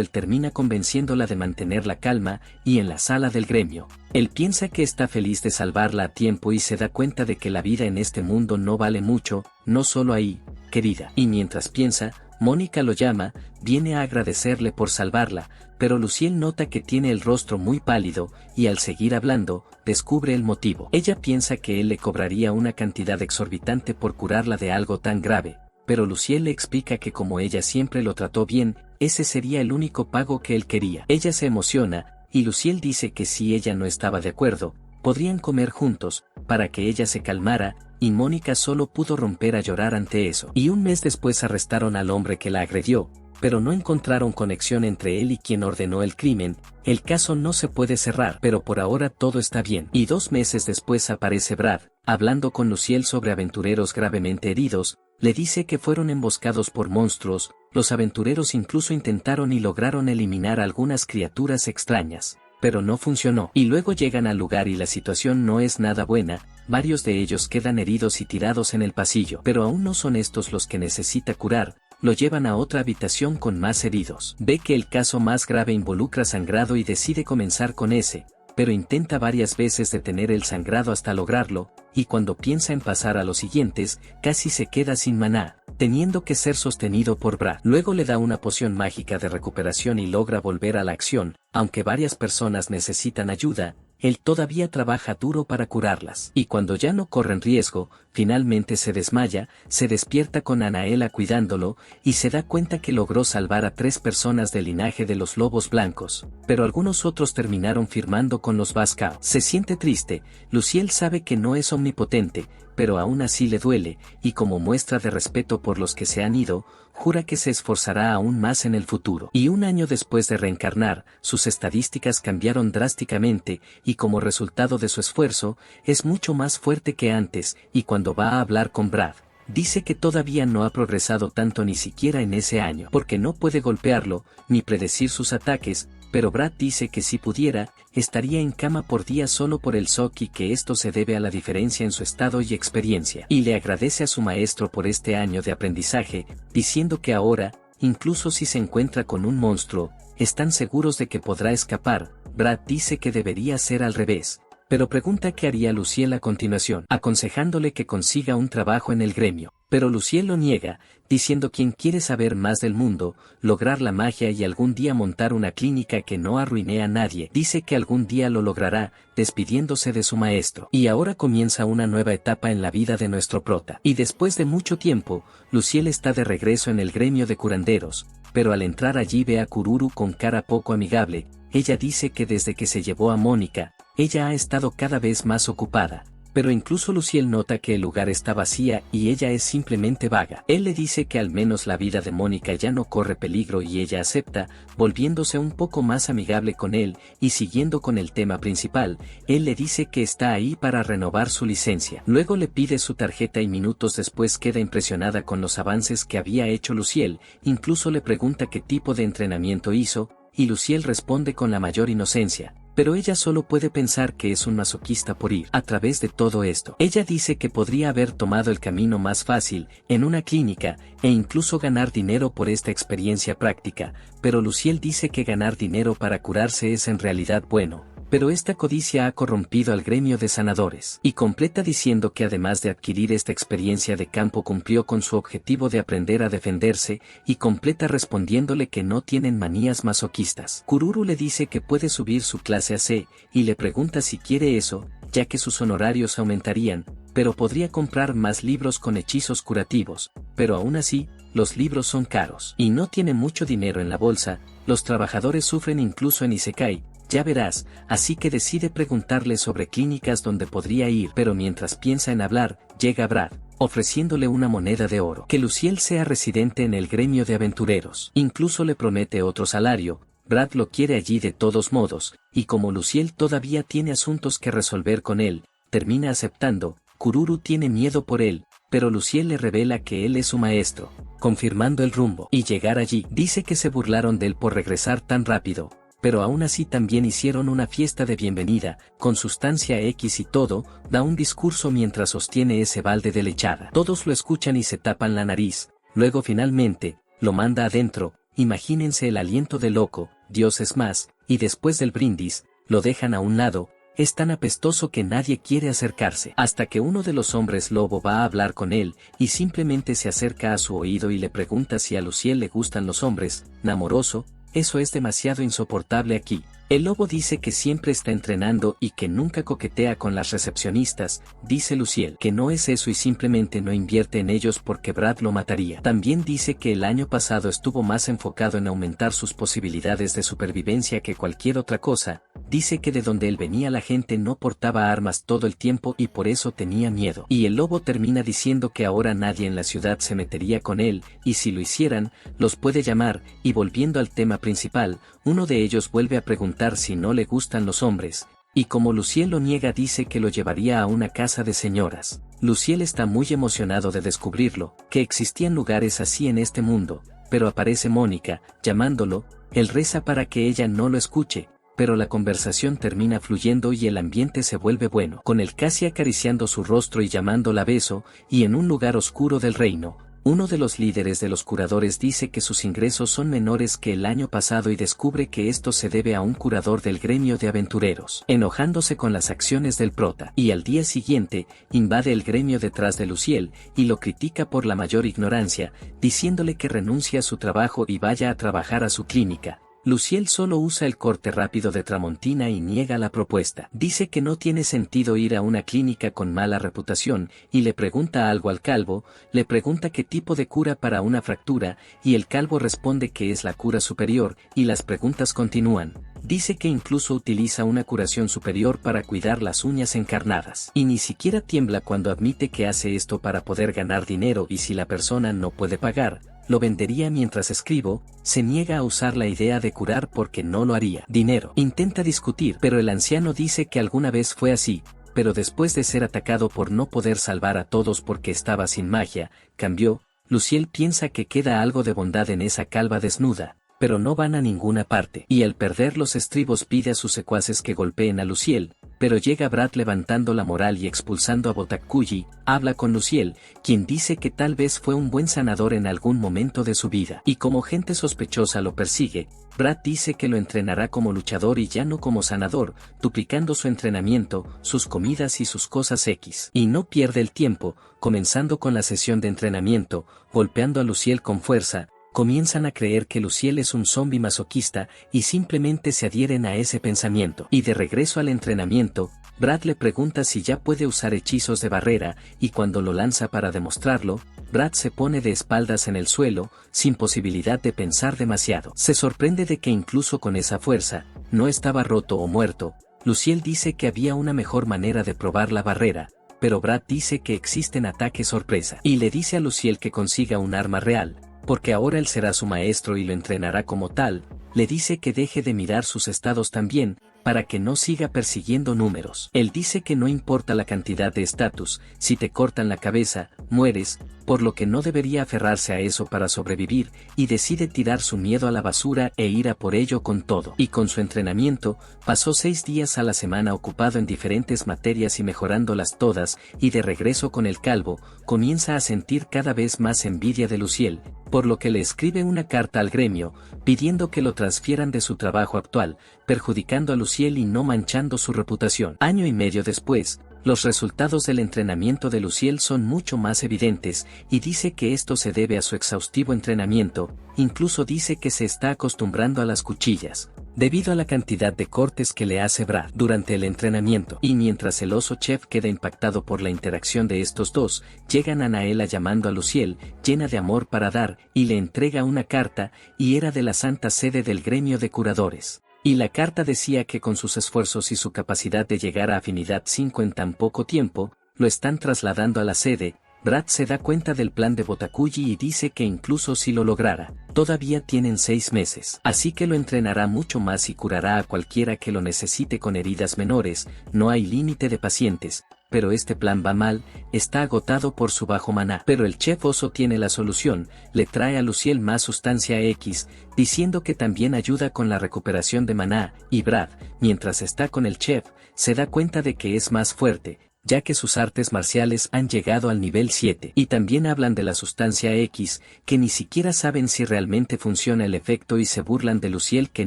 él termina convenciéndola de mantener la calma, y en la sala del gremio, él piensa que está feliz de salvarla a tiempo y se da cuenta de que la vida en este mundo no vale mucho, no solo ahí, querida. Y mientras piensa, Mónica lo llama, viene a agradecerle por salvarla, pero Luciel nota que tiene el rostro muy pálido, y al seguir hablando, descubre el motivo. Ella piensa que él le cobraría una cantidad exorbitante por curarla de algo tan grave, pero Luciel le explica que como ella siempre lo trató bien, ese sería el único pago que él quería. Ella se emociona, y Luciel dice que si ella no estaba de acuerdo, podrían comer juntos, para que ella se calmara, y Mónica solo pudo romper a llorar ante eso. Y un mes después arrestaron al hombre que la agredió, pero no encontraron conexión entre él y quien ordenó el crimen. El caso no se puede cerrar, pero por ahora todo está bien. Y 2 meses después aparece Brad, hablando con Luciel sobre aventureros gravemente heridos. Le dice que fueron emboscados por monstruos, los aventureros incluso intentaron y lograron eliminar algunas criaturas extrañas, pero no funcionó. Y luego llegan al lugar y la situación no es nada buena, varios de ellos quedan heridos y tirados en el pasillo. Pero aún no son estos los que necesita curar, lo llevan a otra habitación con más heridos. Ve que el caso más grave involucra sangrado y decide comenzar con ese, pero intenta varias veces detener el sangrado hasta lograrlo, y cuando piensa en pasar a los siguientes, casi se queda sin maná, teniendo que ser sostenido por Brad. Luego le da una poción mágica de recuperación y logra volver a la acción, aunque varias personas necesitan ayuda, él todavía trabaja duro para curarlas. Y cuando ya no corren riesgo, finalmente se desmaya, se despierta con Anaela cuidándolo, y se da cuenta que logró salvar a 3 personas del linaje de los lobos blancos, pero algunos otros terminaron firmando con los Vascao. Se siente triste, Luciel sabe que no es omnipotente, pero aún así le duele, y como muestra de respeto por los que se han ido, jura que se esforzará aún más en el futuro. Y un año después de reencarnar, sus estadísticas cambiaron drásticamente, y como resultado de su esfuerzo, es mucho más fuerte que antes, y cuando va a hablar con Brad, dice que todavía no ha progresado tanto ni siquiera en ese año, porque no puede golpearlo, ni predecir sus ataques, pero Brad dice que si pudiera, estaría en cama por días solo por el shock y que esto se debe a la diferencia en su estado y experiencia. Y le agradece a su maestro por este año de aprendizaje, diciendo que ahora, incluso si se encuentra con un monstruo, están seguros de que podrá escapar. Brad dice que debería ser al revés, pero pregunta qué haría Luciel a continuación, aconsejándole que consiga un trabajo en el gremio. Pero Luciel lo niega, diciendo quien quiere saber más del mundo, lograr la magia y algún día montar una clínica que no arruine a nadie. Dice que algún día lo logrará, despidiéndose de su maestro. Y ahora comienza una nueva etapa en la vida de nuestro prota. Y después de mucho tiempo, Luciel está de regreso en el gremio de curanderos, pero al entrar allí ve a Kururu con cara poco amigable. Ella dice que desde que se llevó a Mónica, ella ha estado cada vez más ocupada. Pero incluso Luciel nota que el lugar está vacía y ella es simplemente vaga. Él le dice que al menos la vida de Mónica ya no corre peligro y ella acepta, volviéndose un poco más amigable con él, y siguiendo con el tema principal, él le dice que está ahí para renovar su licencia. Luego le pide su tarjeta y minutos después queda impresionada con los avances que había hecho Luciel, incluso le pregunta qué tipo de entrenamiento hizo, y Luciel responde con la mayor inocencia. Pero ella solo puede pensar que es un masoquista por ir a través de todo esto. Ella dice que podría haber tomado el camino más fácil, en una clínica, e incluso ganar dinero por esta experiencia práctica, pero Luciel dice que ganar dinero para curarse es en realidad bueno. Pero esta codicia ha corrompido al gremio de sanadores, y completa diciendo que además de adquirir esta experiencia de campo cumplió con su objetivo de aprender a defenderse, y completa respondiéndole que no tienen manías masoquistas. Kururu le dice que puede subir su clase a C, y le pregunta si quiere eso, ya que sus honorarios aumentarían, pero podría comprar más libros con hechizos curativos, pero aún así, los libros son caros, y no tiene mucho dinero en la bolsa. Los trabajadores sufren incluso en Isekai, ya verás, así que decide preguntarle sobre clínicas donde podría ir, pero mientras piensa en hablar, llega Brad, ofreciéndole una moneda de oro. Que Luciel sea residente en el gremio de aventureros. Incluso le promete otro salario. Brad lo quiere allí de todos modos, y como Luciel todavía tiene asuntos que resolver con él, termina aceptando. Kururu tiene miedo por él, pero Luciel le revela que él es su maestro, confirmando el rumbo. Y llegar allí, dice que se burlaron de él por regresar tan rápido, pero aún así también hicieron una fiesta de bienvenida, con sustancia X y todo. Da un discurso mientras sostiene ese balde de lechada. Todos lo escuchan y se tapan la nariz, luego finalmente, lo manda adentro. Imagínense el aliento de loco, Dios es más, y después del brindis, lo dejan a un lado. Es tan apestoso que nadie quiere acercarse, hasta que uno de los hombres lobo va a hablar con él, y simplemente se acerca a su oído y le pregunta si a Luciel le gustan los hombres. Namoroso, eso es demasiado insoportable aquí. El lobo dice que siempre está entrenando y que nunca coquetea con las recepcionistas. Dice Luciel que no es eso y simplemente no invierte en ellos porque Brad lo mataría. También dice que el año pasado estuvo más enfocado en aumentar sus posibilidades de supervivencia que cualquier otra cosa. Dice que de donde él venía la gente no portaba armas todo el tiempo y por eso tenía miedo. Y el lobo termina diciendo que ahora nadie en la ciudad se metería con él, y si lo hicieran, los puede llamar. Y volviendo al tema principal, uno de ellos vuelve a preguntar si no le gustan los hombres, y como Luciel lo niega dice que lo llevaría a una casa de señoras. Luciel está muy emocionado de descubrirlo, que existían lugares así en este mundo, pero aparece Mónica, llamándolo. Él reza para que ella no lo escuche, pero la conversación termina fluyendo y el ambiente se vuelve bueno, con él casi acariciando su rostro y llamándola beso. Y en un lugar oscuro del reino, uno de los líderes de los curadores dice que sus ingresos son menores que el año pasado y descubre que esto se debe a un curador del gremio de aventureros, enojándose con las acciones del prota. Y al día siguiente, invade el gremio detrás de Luciel, y lo critica por la mayor ignorancia, diciéndole que renuncie a su trabajo y vaya a trabajar a su clínica. Luciel solo usa el corte rápido de Tramontina y niega la propuesta. Dice que no tiene sentido ir a una clínica con mala reputación, y le pregunta algo al calvo. Le pregunta qué tipo de cura para una fractura, y el calvo responde que es la cura superior, y las preguntas continúan. Dice que incluso utiliza una curación superior para cuidar las uñas encarnadas. Y ni siquiera tiembla cuando admite que hace esto para poder ganar dinero y si la persona no puede pagar, lo vendería. Mientras escribo, se niega a usar la idea de curar porque no lo haría. Dinero. Intenta discutir, pero el anciano dice que alguna vez fue así, pero después de ser atacado por no poder salvar a todos porque estaba sin magia, cambió. Luciel piensa que queda algo de bondad en esa calva desnuda, pero no van a ninguna parte. Y al perder los estribos pide a sus secuaces que golpeen a Luciel, pero llega Brad levantando la moral y expulsando a Botakuji. Habla con Luciel, quien dice que tal vez fue un buen sanador en algún momento de su vida. Y como gente sospechosa lo persigue, Brad dice que lo entrenará como luchador y ya no como sanador, duplicando su entrenamiento, sus comidas y sus cosas X. Y no pierde el tiempo, comenzando con la sesión de entrenamiento, golpeando a Luciel con fuerza. Comienzan a creer que Luciel es un zombi masoquista y simplemente se adhieren a ese pensamiento. Y de regreso al entrenamiento, Brad le pregunta si ya puede usar hechizos de barrera, y cuando lo lanza para demostrarlo, Brad se pone de espaldas en el suelo, sin posibilidad de pensar demasiado. Se sorprende de que incluso con esa fuerza, no estaba roto o muerto. Luciel dice que había una mejor manera de probar la barrera, pero Brad dice que existen ataques sorpresa. Y le dice a Luciel que consiga un arma real, porque ahora él será su maestro y lo entrenará como tal. Le dice que deje de mirar sus estados también, para que no siga persiguiendo números. Él dice que no importa la cantidad de estatus, si te cortan la cabeza, mueres, por lo que no debería aferrarse a eso para sobrevivir, y decide tirar su miedo a la basura e ir a por ello con todo. Y con su entrenamiento, pasó 6 días a la semana ocupado en diferentes materias y mejorándolas todas, y de regreso con el calvo, comienza a sentir cada vez más envidia de Luciel, por lo que le escribe una carta al gremio, pidiendo que lo transfieran de su trabajo actual, perjudicando a Luciel y no manchando su reputación. Año y medio después, los resultados del entrenamiento de Luciel son mucho más evidentes, y dice que esto se debe a su exhaustivo entrenamiento. Incluso dice que se está acostumbrando a las cuchillas, debido a la cantidad de cortes que le hace Brad durante el entrenamiento. Y mientras el oso chef queda impactado por la interacción de estos dos, llegan a Naela llamando a Luciel, llena de amor para dar, y le entrega una carta, y era de la Santa Sede del gremio de curadores. Y la carta decía que con sus esfuerzos y su capacidad de llegar a afinidad 5 en tan poco tiempo, lo están trasladando a la sede. Brad se da cuenta del plan de Botakuji y dice que incluso si lo lograra, todavía tienen 6 meses. Así que lo entrenará mucho más y curará a cualquiera que lo necesite con heridas menores, no hay límite de pacientes. Pero este plan va mal, está agotado por su bajo maná. Pero el chef Oso tiene la solución, le trae a Luciel más sustancia X, diciendo que también ayuda con la recuperación de maná, y Brad, mientras está con el chef, se da cuenta de que es más fuerte, ya que sus artes marciales han llegado al nivel 7. Y también hablan de la sustancia X, que ni siquiera saben si realmente funciona el efecto y se burlan de Luciel que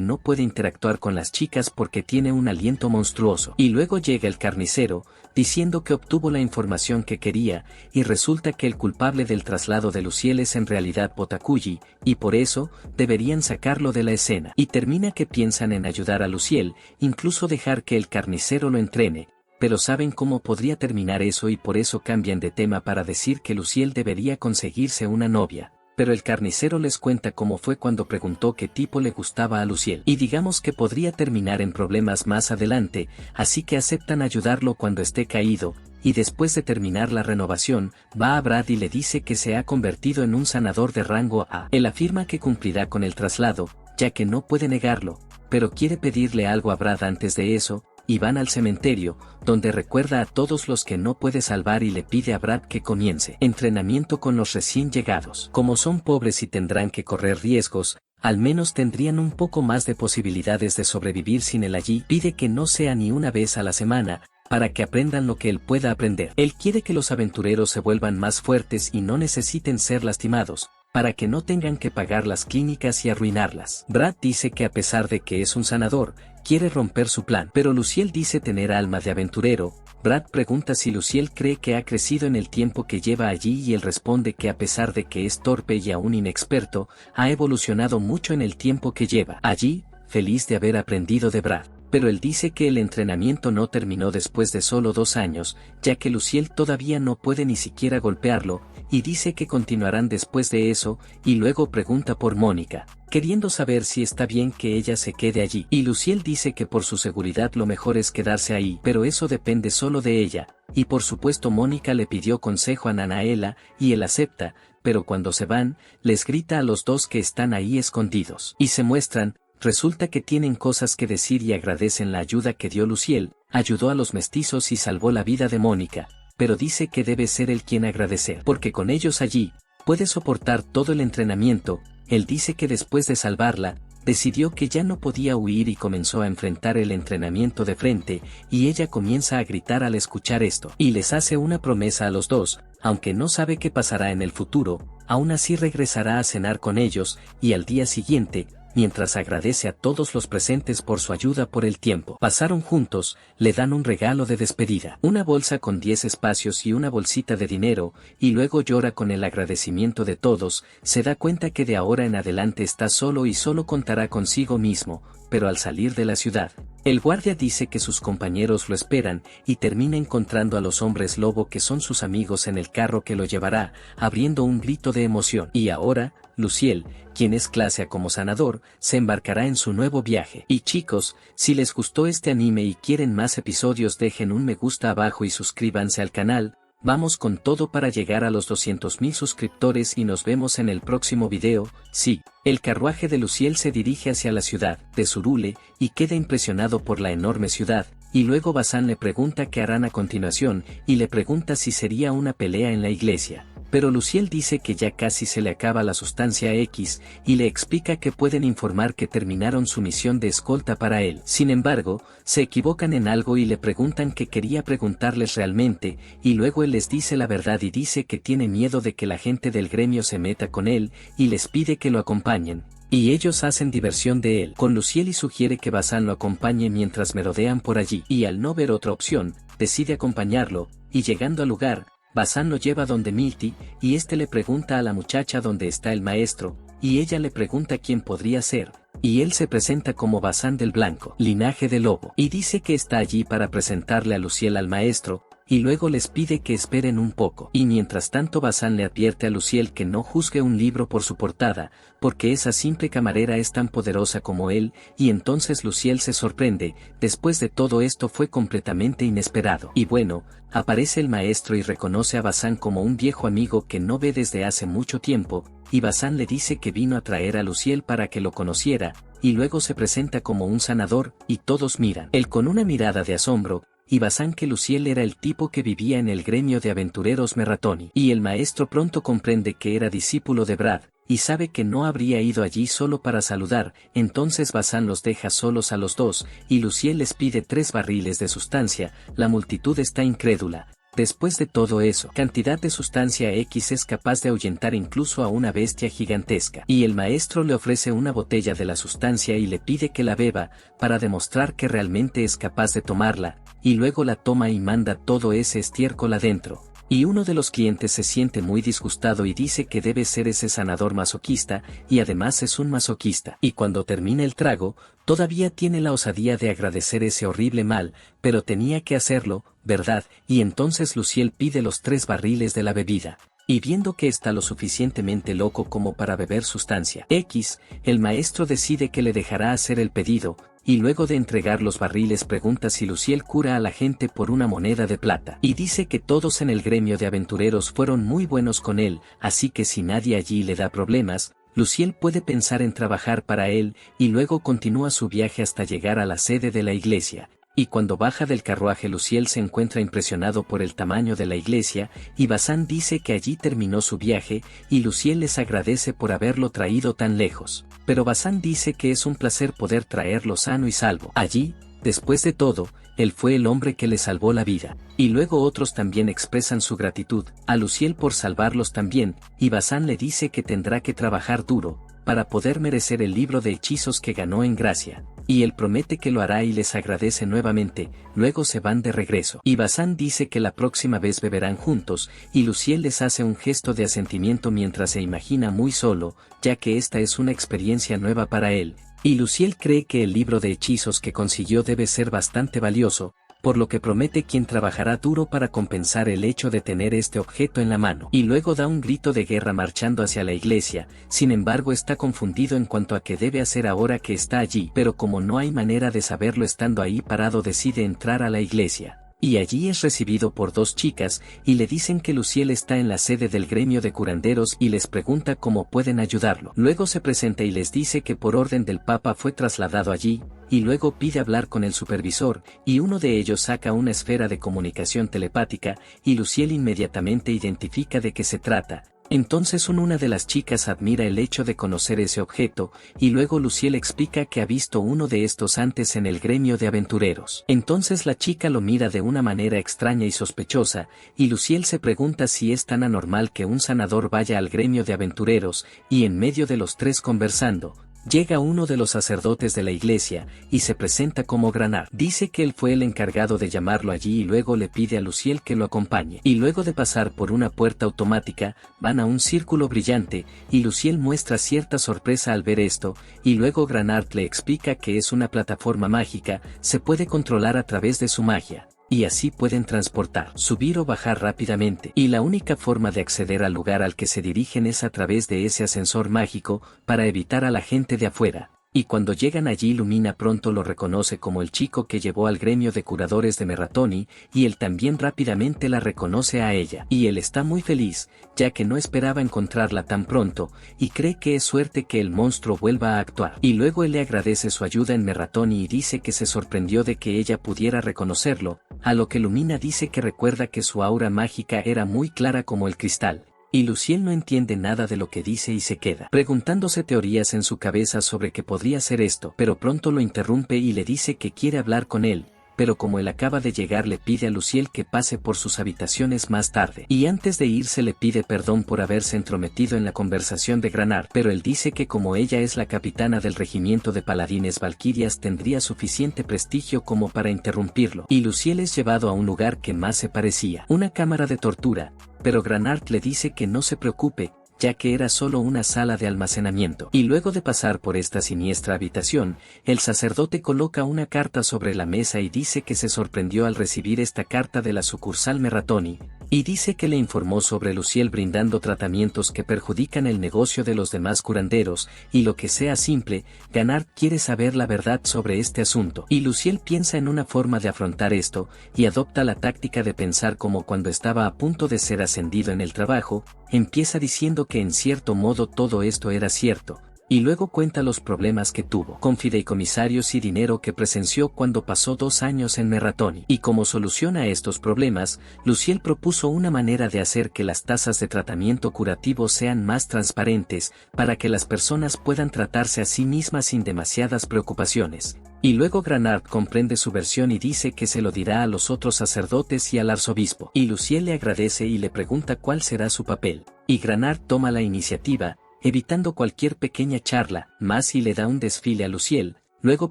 no puede interactuar con las chicas porque tiene un aliento monstruoso. Y luego llega el carnicero, diciendo que obtuvo la información que quería, y resulta que el culpable del traslado de Luciel es en realidad Botakuji, y por eso, deberían sacarlo de la escena. Y termina que piensan en ayudar a Luciel, incluso dejar que el carnicero lo entrene, pero saben cómo podría terminar eso y por eso cambian de tema para decir que Luciel debería conseguirse una novia. Pero el carnicero les cuenta cómo fue cuando preguntó qué tipo le gustaba a Luciel. Y digamos que podría terminar en problemas más adelante, así que aceptan ayudarlo cuando esté caído, y después de terminar la renovación, va a Brad y le dice que se ha convertido en un sanador de rango A. Él afirma que cumplirá con el traslado, ya que no puede negarlo, pero quiere pedirle algo a Brad antes de eso, y van al cementerio, donde recuerda a todos los que no puede salvar y le pide a Brad que comience entrenamiento con los recién llegados. Como son pobres y tendrán que correr riesgos, al menos tendrían un poco más de posibilidades de sobrevivir sin él allí. Pide que no sea ni una vez a la semana, para que aprendan lo que él pueda aprender. Él quiere que los aventureros se vuelvan más fuertes y no necesiten ser lastimados, para que no tengan que pagar las clínicas y arruinarlas. Brad dice que a pesar de que es un sanador, quiere romper su plan. Pero Luciel dice tener alma de aventurero. Brad pregunta si Luciel cree que ha crecido en el tiempo que lleva allí y él responde que a pesar de que es torpe y aún inexperto, ha evolucionado mucho en el tiempo que lleva allí, feliz de haber aprendido de Brad. Pero él dice que el entrenamiento no terminó después de solo 2 años, ya que Luciel todavía no puede ni siquiera golpearlo, y dice que continuarán después de eso, y luego pregunta por Mónica, queriendo saber si está bien que ella se quede allí. Y Luciel dice que por su seguridad lo mejor es quedarse ahí, pero eso depende solo de ella, y por supuesto Mónica le pidió consejo a Nanaela, y él acepta, pero cuando se van, les grita a los dos que están ahí escondidos, y se muestran. Resulta que tienen cosas que decir y agradecen la ayuda que dio Luciel, ayudó a los mestizos y salvó la vida de Mónica, pero dice que debe ser él quien agradecer, porque con ellos allí, puede soportar todo el entrenamiento. Él dice que después de salvarla, decidió que ya no podía huir y comenzó a enfrentar el entrenamiento de frente, y ella comienza a gritar al escuchar esto, y les hace una promesa a los dos, aunque no sabe qué pasará en el futuro, aún así regresará a cenar con ellos, y al día siguiente, mientras agradece a todos los presentes por su ayuda por el tiempo pasaron juntos, le dan un regalo de despedida, una bolsa con 10 espacios y una bolsita de dinero, y luego llora con el agradecimiento de todos. Se da cuenta que de ahora en adelante está solo y solo contará consigo mismo, pero al salir de la ciudad, el guardia dice que sus compañeros lo esperan, y termina encontrando a los hombres lobo que son sus amigos en el carro que lo llevará, abriendo un grito de emoción. Y ahora, Luciel, quien es clase A como sanador, se embarcará en su nuevo viaje. Y chicos, si les gustó este anime y quieren más episodios, dejen un me gusta abajo y suscríbanse al canal. Vamos con todo para llegar a los 200.000 suscriptores y nos vemos en el próximo video. Sí, el carruaje de Luciel se dirige hacia la ciudad de Zurule y queda impresionado por la enorme ciudad, y luego Bazán le pregunta qué harán a continuación y le pregunta si sería una pelea en la iglesia. Pero Luciel dice que ya casi se le acaba la sustancia X, y le explica que pueden informar que terminaron su misión de escolta para él. Sin embargo, se equivocan en algo y le preguntan qué quería preguntarles realmente, y luego él les dice la verdad y dice que tiene miedo de que la gente del gremio se meta con él, y les pide que lo acompañen. Y ellos hacen diversión de él con Luciel y sugiere que Bazán lo acompañe mientras merodean por allí. Y al no ver otra opción, decide acompañarlo, y llegando al lugar, Bazán lo lleva donde Milty, y este le pregunta a la muchacha dónde está el maestro, y ella le pregunta quién podría ser, y él se presenta como Bazán del Blanco, linaje de lobo, y dice que está allí para presentarle a Luciel al maestro, y luego les pide que esperen un poco. Y mientras tanto Bazán le advierte a Luciel que no juzgue un libro por su portada, porque esa simple camarera es tan poderosa como él, y entonces Luciel se sorprende. Después de todo esto fue completamente inesperado. Y bueno, aparece el maestro y reconoce a Bazán como un viejo amigo que no ve desde hace mucho tiempo, y Bazán le dice que vino a traer a Luciel para que lo conociera, y luego se presenta como un sanador, y todos miran. Él con una mirada de asombro, y Bazán que Luciel era el tipo que vivía en el gremio de aventureros Merratoni. Y el maestro pronto comprende que era discípulo de Brad, y sabe que no habría ido allí solo para saludar. Entonces Bazán los deja solos a los dos, y Luciel les pide 3 barriles de sustancia. La multitud está incrédula. Después de todo eso, cantidad de sustancia X es capaz de ahuyentar incluso a una bestia gigantesca. Y el maestro le ofrece una botella de la sustancia y le pide que la beba, para demostrar que realmente es capaz de tomarla, y luego la toma y manda todo ese estiércol adentro. Y uno de los clientes se siente muy disgustado y dice que debe ser ese sanador masoquista, y además es un masoquista. Y cuando termina el trago, todavía tiene la osadía de agradecer ese horrible mal, pero tenía que hacerlo, ¿verdad? Y entonces Luciel pide los 3 barriles de la bebida. Y viendo que está lo suficientemente loco como para beber sustancia X, el maestro decide que le dejará hacer el pedido, y luego de entregar los barriles pregunta si Luciel cura a la gente por una moneda de plata. Y dice que todos en el gremio de aventureros fueron muy buenos con él, así que si nadie allí le da problemas, Luciel puede pensar en trabajar para él, y luego continúa su viaje hasta llegar a la sede de la iglesia. Y cuando baja del carruaje Luciel se encuentra impresionado por el tamaño de la iglesia, y Bazán dice que allí terminó su viaje, y Luciel les agradece por haberlo traído tan lejos. Pero Bazán dice que es un placer poder traerlo sano y salvo. Allí, después de todo, él fue el hombre que le salvó la vida. Y luego otros también expresan su gratitud a Luciel por salvarlos también, y Bazán le dice que tendrá que trabajar duro, para poder merecer el libro de hechizos que ganó en gracia. Y él promete que lo hará y les agradece nuevamente. Luego se van de regreso. Y Bazán dice que la próxima vez beberán juntos, y Luciel les hace un gesto de asentimiento mientras se imagina muy solo, ya que esta es una experiencia nueva para él. Y Luciel cree que el libro de hechizos que consiguió debe ser bastante valioso, por lo que promete quien trabajará duro para compensar el hecho de tener este objeto en la mano. Y luego da un grito de guerra marchando hacia la iglesia, sin embargo está confundido en cuanto a qué debe hacer ahora que está allí, pero como no hay manera de saberlo estando ahí parado decide entrar a la iglesia. Y allí es recibido por 2 chicas, y le dicen que Luciel está en la sede del gremio de curanderos y les pregunta cómo pueden ayudarlo. Luego se presenta y les dice que por orden del Papa fue trasladado allí, y luego pide hablar con el supervisor, y uno de ellos saca una esfera de comunicación telepática, y Luciel inmediatamente identifica de qué se trata. Entonces una de las chicas admira el hecho de conocer ese objeto, y luego Luciel explica que ha visto uno de estos antes en el gremio de aventureros. Entonces la chica lo mira de una manera extraña y sospechosa, y Luciel se pregunta si es tan anormal que un sanador vaya al gremio de aventureros, y en medio de los 3 conversando, llega uno de los sacerdotes de la iglesia, y se presenta como Granard. Dice que él fue el encargado de llamarlo allí y luego le pide a Luciel que lo acompañe. Y luego de pasar por una puerta automática, van a un círculo brillante, y Luciel muestra cierta sorpresa al ver esto, y luego Granard le explica que es una plataforma mágica, se puede controlar a través de su magia. Y así pueden transportar, subir o bajar rápidamente, y la única forma de acceder al lugar al que se dirigen es a través de ese ascensor mágico, para evitar a la gente de afuera. Y cuando llegan allí Lumina pronto lo reconoce como el chico que llevó al gremio de curadores de Merratoni, y él también rápidamente la reconoce a ella. Y él está muy feliz, ya que no esperaba encontrarla tan pronto, y cree que es suerte que el monstruo vuelva a actuar. Y luego él le agradece su ayuda en Merratoni y dice que se sorprendió de que ella pudiera reconocerlo, a lo que Lumina dice que recuerda que su aura mágica era muy clara como el cristal. Y Luciel no entiende nada de lo que dice y se queda preguntándose teorías en su cabeza sobre qué podría ser esto, pero pronto lo interrumpe y le dice que quiere hablar con él, pero como él acaba de llegar le pide a Luciel que pase por sus habitaciones más tarde. Y antes de irse le pide perdón por haberse entrometido en la conversación de Granard, pero él dice que como ella es la capitana del regimiento de paladines valquirias tendría suficiente prestigio como para interrumpirlo. Y Luciel es llevado a un lugar que más se parecía una cámara de tortura, pero Granard le dice que no se preocupe, ya que era solo una sala de almacenamiento. Y luego de pasar por esta siniestra habitación, el sacerdote coloca una carta sobre la mesa y dice que se sorprendió al recibir esta carta de la sucursal Merratoni, y dice que le informó sobre Luciel brindando tratamientos que perjudican el negocio de los demás curanderos, y lo que sea simple, Ganart quiere saber la verdad sobre este asunto. Y Luciel piensa en una forma de afrontar esto, y adopta la táctica de pensar como cuando estaba a punto de ser ascendido en el trabajo, empieza diciendo que en cierto modo todo esto era cierto, y luego cuenta los problemas que tuvo con fideicomisarios y dinero que presenció cuando pasó 2 años en Merratoni. Y como solución a estos problemas, Luciel propuso una manera de hacer que las tasas de tratamiento curativo sean más transparentes, para que las personas puedan tratarse a sí mismas sin demasiadas preocupaciones. Y luego Granart comprende su versión y dice que se lo dirá a los otros sacerdotes y al arzobispo. Y Luciel le agradece y le pregunta cuál será su papel. Y Granart toma la iniciativa, evitando cualquier pequeña charla, más y le da un desfile a Luciel, luego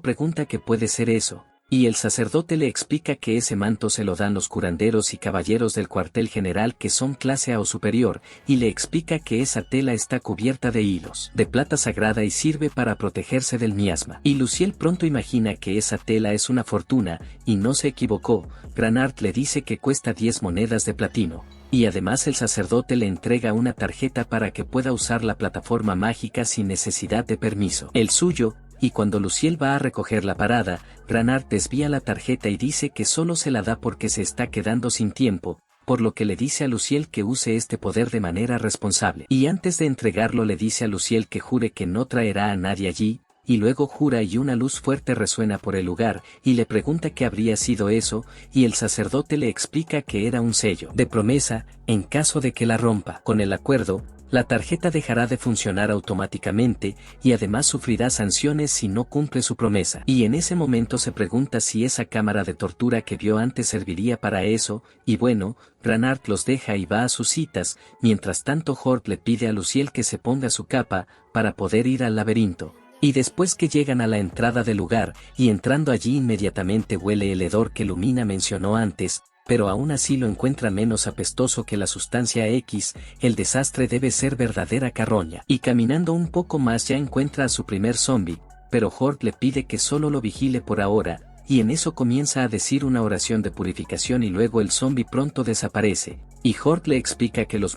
pregunta qué puede ser eso, y el sacerdote le explica que ese manto se lo dan los curanderos y caballeros del cuartel general que son clase A o superior, y le explica que esa tela está cubierta de hilos de plata sagrada y sirve para protegerse del miasma. Y Luciel pronto imagina que esa tela es una fortuna, y no se equivocó. Granart le dice que cuesta 10 monedas de platino. Y además el sacerdote le entrega una tarjeta para que pueda usar la plataforma mágica sin necesidad de permiso el suyo, y cuando Luciel va a recoger la parada, Granart desvía la tarjeta y dice que solo se la da porque se está quedando sin tiempo, por lo que le dice a Luciel que use este poder de manera responsable. Y antes de entregarlo le dice a Luciel que jure que no traerá a nadie allí, y luego jura y una luz fuerte resuena por el lugar, y le pregunta qué habría sido eso, y el sacerdote le explica que era un sello de promesa, en caso de que la rompa. Con el acuerdo, la tarjeta dejará de funcionar automáticamente, y además sufrirá sanciones si no cumple su promesa. Y en ese momento se pregunta si esa cámara de tortura que vio antes serviría para eso, y bueno, Granart los deja y va a sus citas, mientras tanto Hort le pide a Luciel que se ponga su capa, para poder ir al laberinto. Y después que llegan a la entrada del lugar, y entrando allí inmediatamente huele el hedor que Lumina mencionó antes, pero aún así lo encuentra menos apestoso que la sustancia X, el desastre debe ser verdadera carroña. Y caminando un poco más ya encuentra a su primer zombie, pero Hort le pide que solo lo vigile por ahora, y en eso comienza a decir una oración de purificación y luego el zombie pronto desaparece. Y Hort le explica que los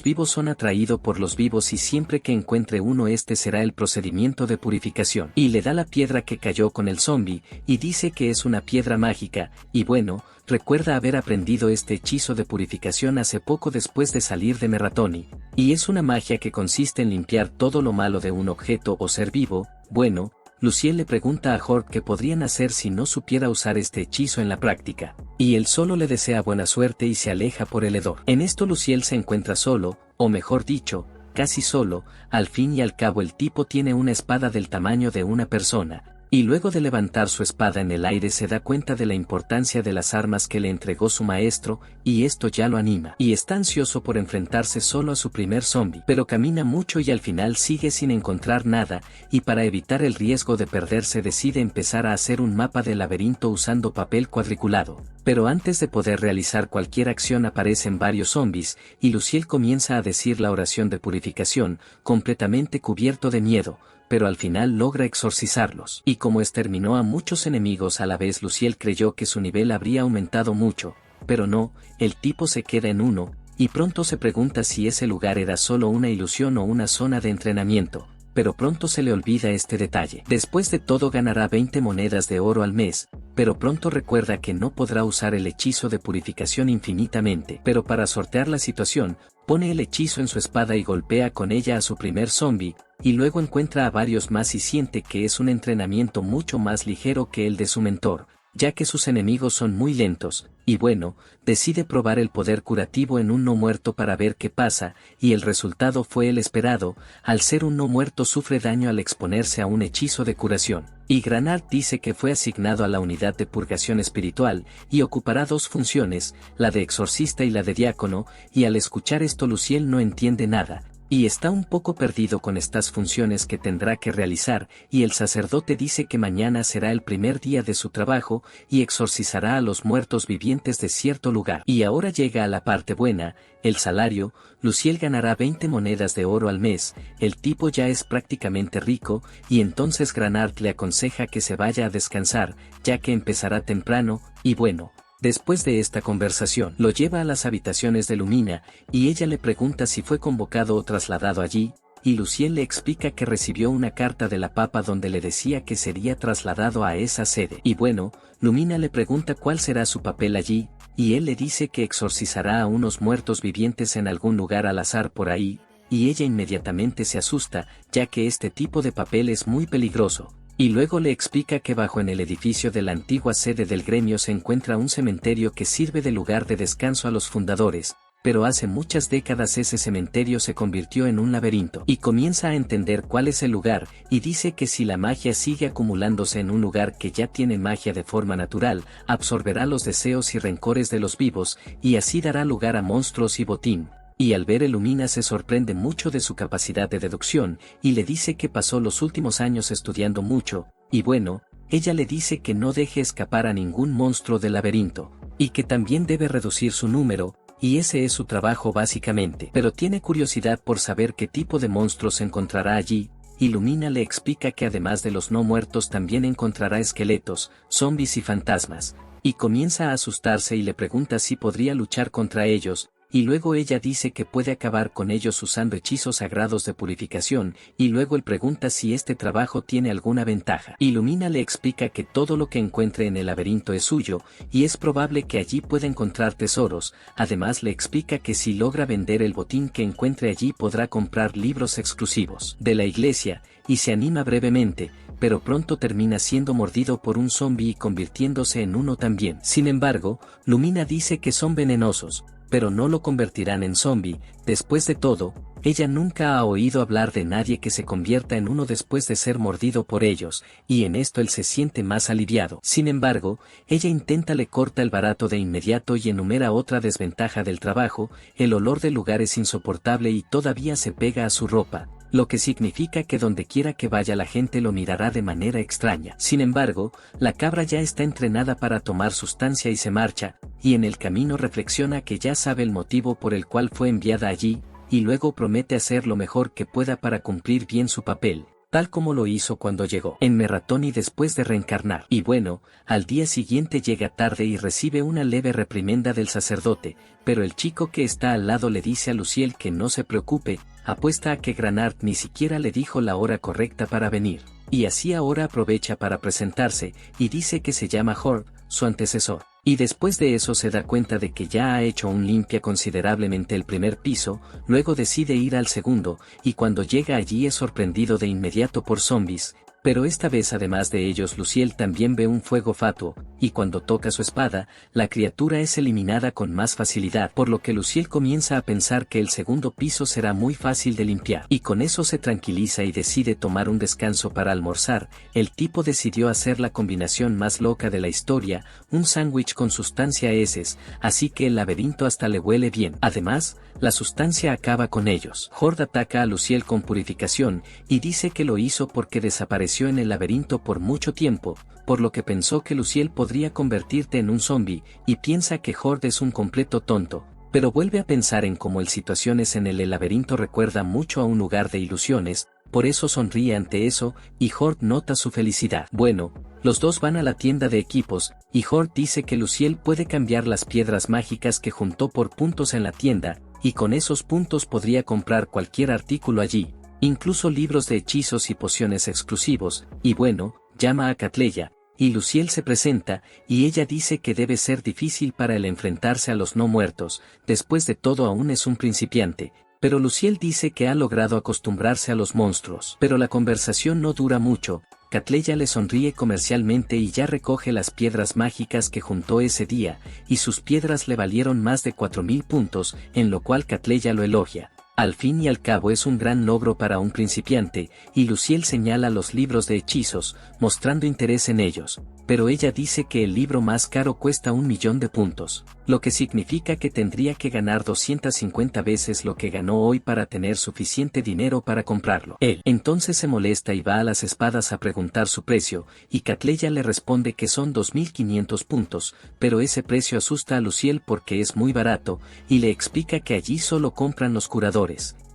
vivos son atraídos por los vivos y siempre que encuentre uno este será el procedimiento de purificación. Y le da la piedra que cayó con el zombie, y dice que es una piedra mágica, y bueno, recuerda haber aprendido este hechizo de purificación hace poco después de salir de Merratoni, y es una magia que consiste en limpiar todo lo malo de un objeto o ser vivo. Bueno, Luciel le pregunta a Hort qué podrían hacer si no supiera usar este hechizo en la práctica, y él solo le desea buena suerte y se aleja por el hedor. En esto Luciel se encuentra solo, o mejor dicho, casi solo. Al fin y al cabo el tipo tiene una espada del tamaño de una persona, y luego de levantar su espada en el aire se da cuenta de la importancia de las armas que le entregó su maestro, y esto ya lo anima. Y está ansioso por enfrentarse solo a su primer zombie, pero camina mucho y al final sigue sin encontrar nada, y para evitar el riesgo de perderse decide empezar a hacer un mapa del laberinto usando papel cuadriculado. Pero antes de poder realizar cualquier acción aparecen varios zombies, y Luciel comienza a decir la oración de purificación, completamente cubierto de miedo, pero al final logra exorcizarlos. Y como exterminó a muchos enemigos a la vez, Luciel creyó que su nivel habría aumentado mucho, pero no, el tipo se queda en 1, y pronto se pregunta si ese lugar era solo una ilusión o una zona de entrenamiento, pero pronto se le olvida este detalle. Después de todo ganará 20 monedas de oro al mes, pero pronto recuerda que no podrá usar el hechizo de purificación infinitamente. Pero para sortear la situación, pone el hechizo en su espada y golpea con ella a su primer zombie, y luego encuentra a varios más y siente que es un entrenamiento mucho más ligero que el de su mentor, ya que sus enemigos son muy lentos, y bueno, decide probar el poder curativo en un no muerto para ver qué pasa, y el resultado fue el esperado. Al ser un no muerto sufre daño al exponerse a un hechizo de curación, y Granart dice que fue asignado a la unidad de purgación espiritual, y ocupará 2 funciones, la de exorcista y la de diácono, y al escuchar esto Luciel no entiende nada, y está un poco perdido con estas funciones que tendrá que realizar, y el sacerdote dice que mañana será el primer día de su trabajo, y exorcizará a los muertos vivientes de cierto lugar. Y ahora llega a la parte buena, el salario. Luciel ganará 20 monedas de oro al mes, el tipo ya es prácticamente rico, y entonces Granart le aconseja que se vaya a descansar, ya que empezará temprano, y bueno. Después de esta conversación, lo lleva a las habitaciones de Lumina, y ella le pregunta si fue convocado o trasladado allí, y Luciel le explica que recibió una carta de la Papa donde le decía que sería trasladado a esa sede. Y bueno, Lumina le pregunta cuál será su papel allí, y él le dice que exorcizará a unos muertos vivientes en algún lugar al azar por ahí, y ella inmediatamente se asusta, ya que este tipo de papel es muy peligroso. Y luego le explica que bajo en el edificio de la antigua sede del gremio se encuentra un cementerio que sirve de lugar de descanso a los fundadores, pero hace muchas décadas ese cementerio se convirtió en un laberinto. Y comienza a entender cuál es el lugar, y dice que si la magia sigue acumulándose en un lugar que ya tiene magia de forma natural, absorberá los deseos y rencores de los vivos, y así dará lugar a monstruos y botín. Y al ver Lumina se sorprende mucho de su capacidad de deducción, y le dice que pasó los últimos años estudiando mucho, y bueno, ella le dice que no deje escapar a ningún monstruo del laberinto, y que también debe reducir su número, y ese es su trabajo básicamente. Pero tiene curiosidad por saber qué tipo de monstruos encontrará allí, y Lumina le explica que además de los no muertos también encontrará esqueletos, zombies y fantasmas, y comienza a asustarse y le pregunta si podría luchar contra ellos. Y luego ella dice que puede acabar con ellos usando hechizos sagrados de purificación, y luego él pregunta si este trabajo tiene alguna ventaja. Y Lumina le explica que todo lo que encuentre en el laberinto es suyo, y es probable que allí pueda encontrar tesoros. Además le explica que si logra vender el botín que encuentre allí podrá comprar libros exclusivos de la iglesia, y se anima brevemente, pero pronto termina siendo mordido por un zombi y convirtiéndose en uno también. Sin embargo, Lumina dice que son venenosos, pero no lo convertirán en zombie. Después de todo, ella nunca ha oído hablar de nadie que se convierta en uno después de ser mordido por ellos, y en esto él se siente más aliviado. Sin embargo, ella intenta le corta el barato de inmediato y enumera otra desventaja del trabajo: el olor del lugar es insoportable y todavía se pega a su ropa, lo que significa que donde quiera que vaya la gente lo mirará de manera extraña. Sin embargo, la cabra ya está entrenada para tomar sustancia y se marcha, y en el camino reflexiona que ya sabe el motivo por el cual fue enviada allí, y luego promete hacer lo mejor que pueda para cumplir bien su papel, tal como lo hizo cuando llegó en Merratoni después de reencarnar. Y bueno, al día siguiente llega tarde y recibe una leve reprimenda del sacerdote, pero el chico que está al lado le dice a Luciel que no se preocupe, apuesta a que Granart ni siquiera le dijo la hora correcta para venir, y así ahora aprovecha para presentarse, y dice que se llama Hord, su antecesor. Y después de eso se da cuenta de que ya ha hecho un limpia considerablemente el primer piso, luego decide ir al segundo, y cuando llega allí es sorprendido de inmediato por zombies, pero esta vez además de ellos Luciel también ve un fuego fatuo, y cuando toca su espada, la criatura es eliminada con más facilidad, por lo que Luciel comienza a pensar que el segundo piso será muy fácil de limpiar, y con eso se tranquiliza y decide tomar un descanso para almorzar. El tipo decidió hacer la combinación más loca de la historia, un sándwich con sustancia heces, así que el laberinto hasta le huele bien. Además, la sustancia acaba con ellos. Hord ataca a Luciel con purificación, y dice que lo hizo porque desapareció en el laberinto por mucho tiempo, por lo que pensó que Luciel podría convertirte en un zombie, y piensa que Hord es un completo tonto, pero vuelve a pensar en cómo el situaciones en el laberinto recuerda mucho a un lugar de ilusiones, por eso sonríe ante eso, y Hord nota su felicidad. Bueno, los dos van a la tienda de equipos, y Hord dice que Luciel puede cambiar las piedras mágicas que juntó por puntos en la tienda, y con esos puntos podría comprar cualquier artículo allí, incluso libros de hechizos y pociones exclusivos. Y bueno, llama a Catleya, y Luciel se presenta, y ella dice que debe ser difícil para él enfrentarse a los no muertos, después de todo aún es un principiante, pero Luciel dice que ha logrado acostumbrarse a los monstruos. Pero la conversación no dura mucho. Catleya le sonríe comercialmente y ya recoge las piedras mágicas que juntó ese día, y sus piedras le valieron más de 4000 puntos, en lo cual Catleya lo elogia. Al fin y al cabo es un gran logro para un principiante, y Luciel señala los libros de hechizos, mostrando interés en ellos, pero ella dice que el libro más caro cuesta 1.000.000 de puntos, lo que significa que tendría que ganar 250 veces lo que ganó hoy para tener suficiente dinero para comprarlo. Él entonces se molesta y va a las espadas a preguntar su precio, y Catleya le responde que son 2.500 puntos, pero ese precio asusta a Luciel porque es muy barato, y le explica que allí solo compran los curadores.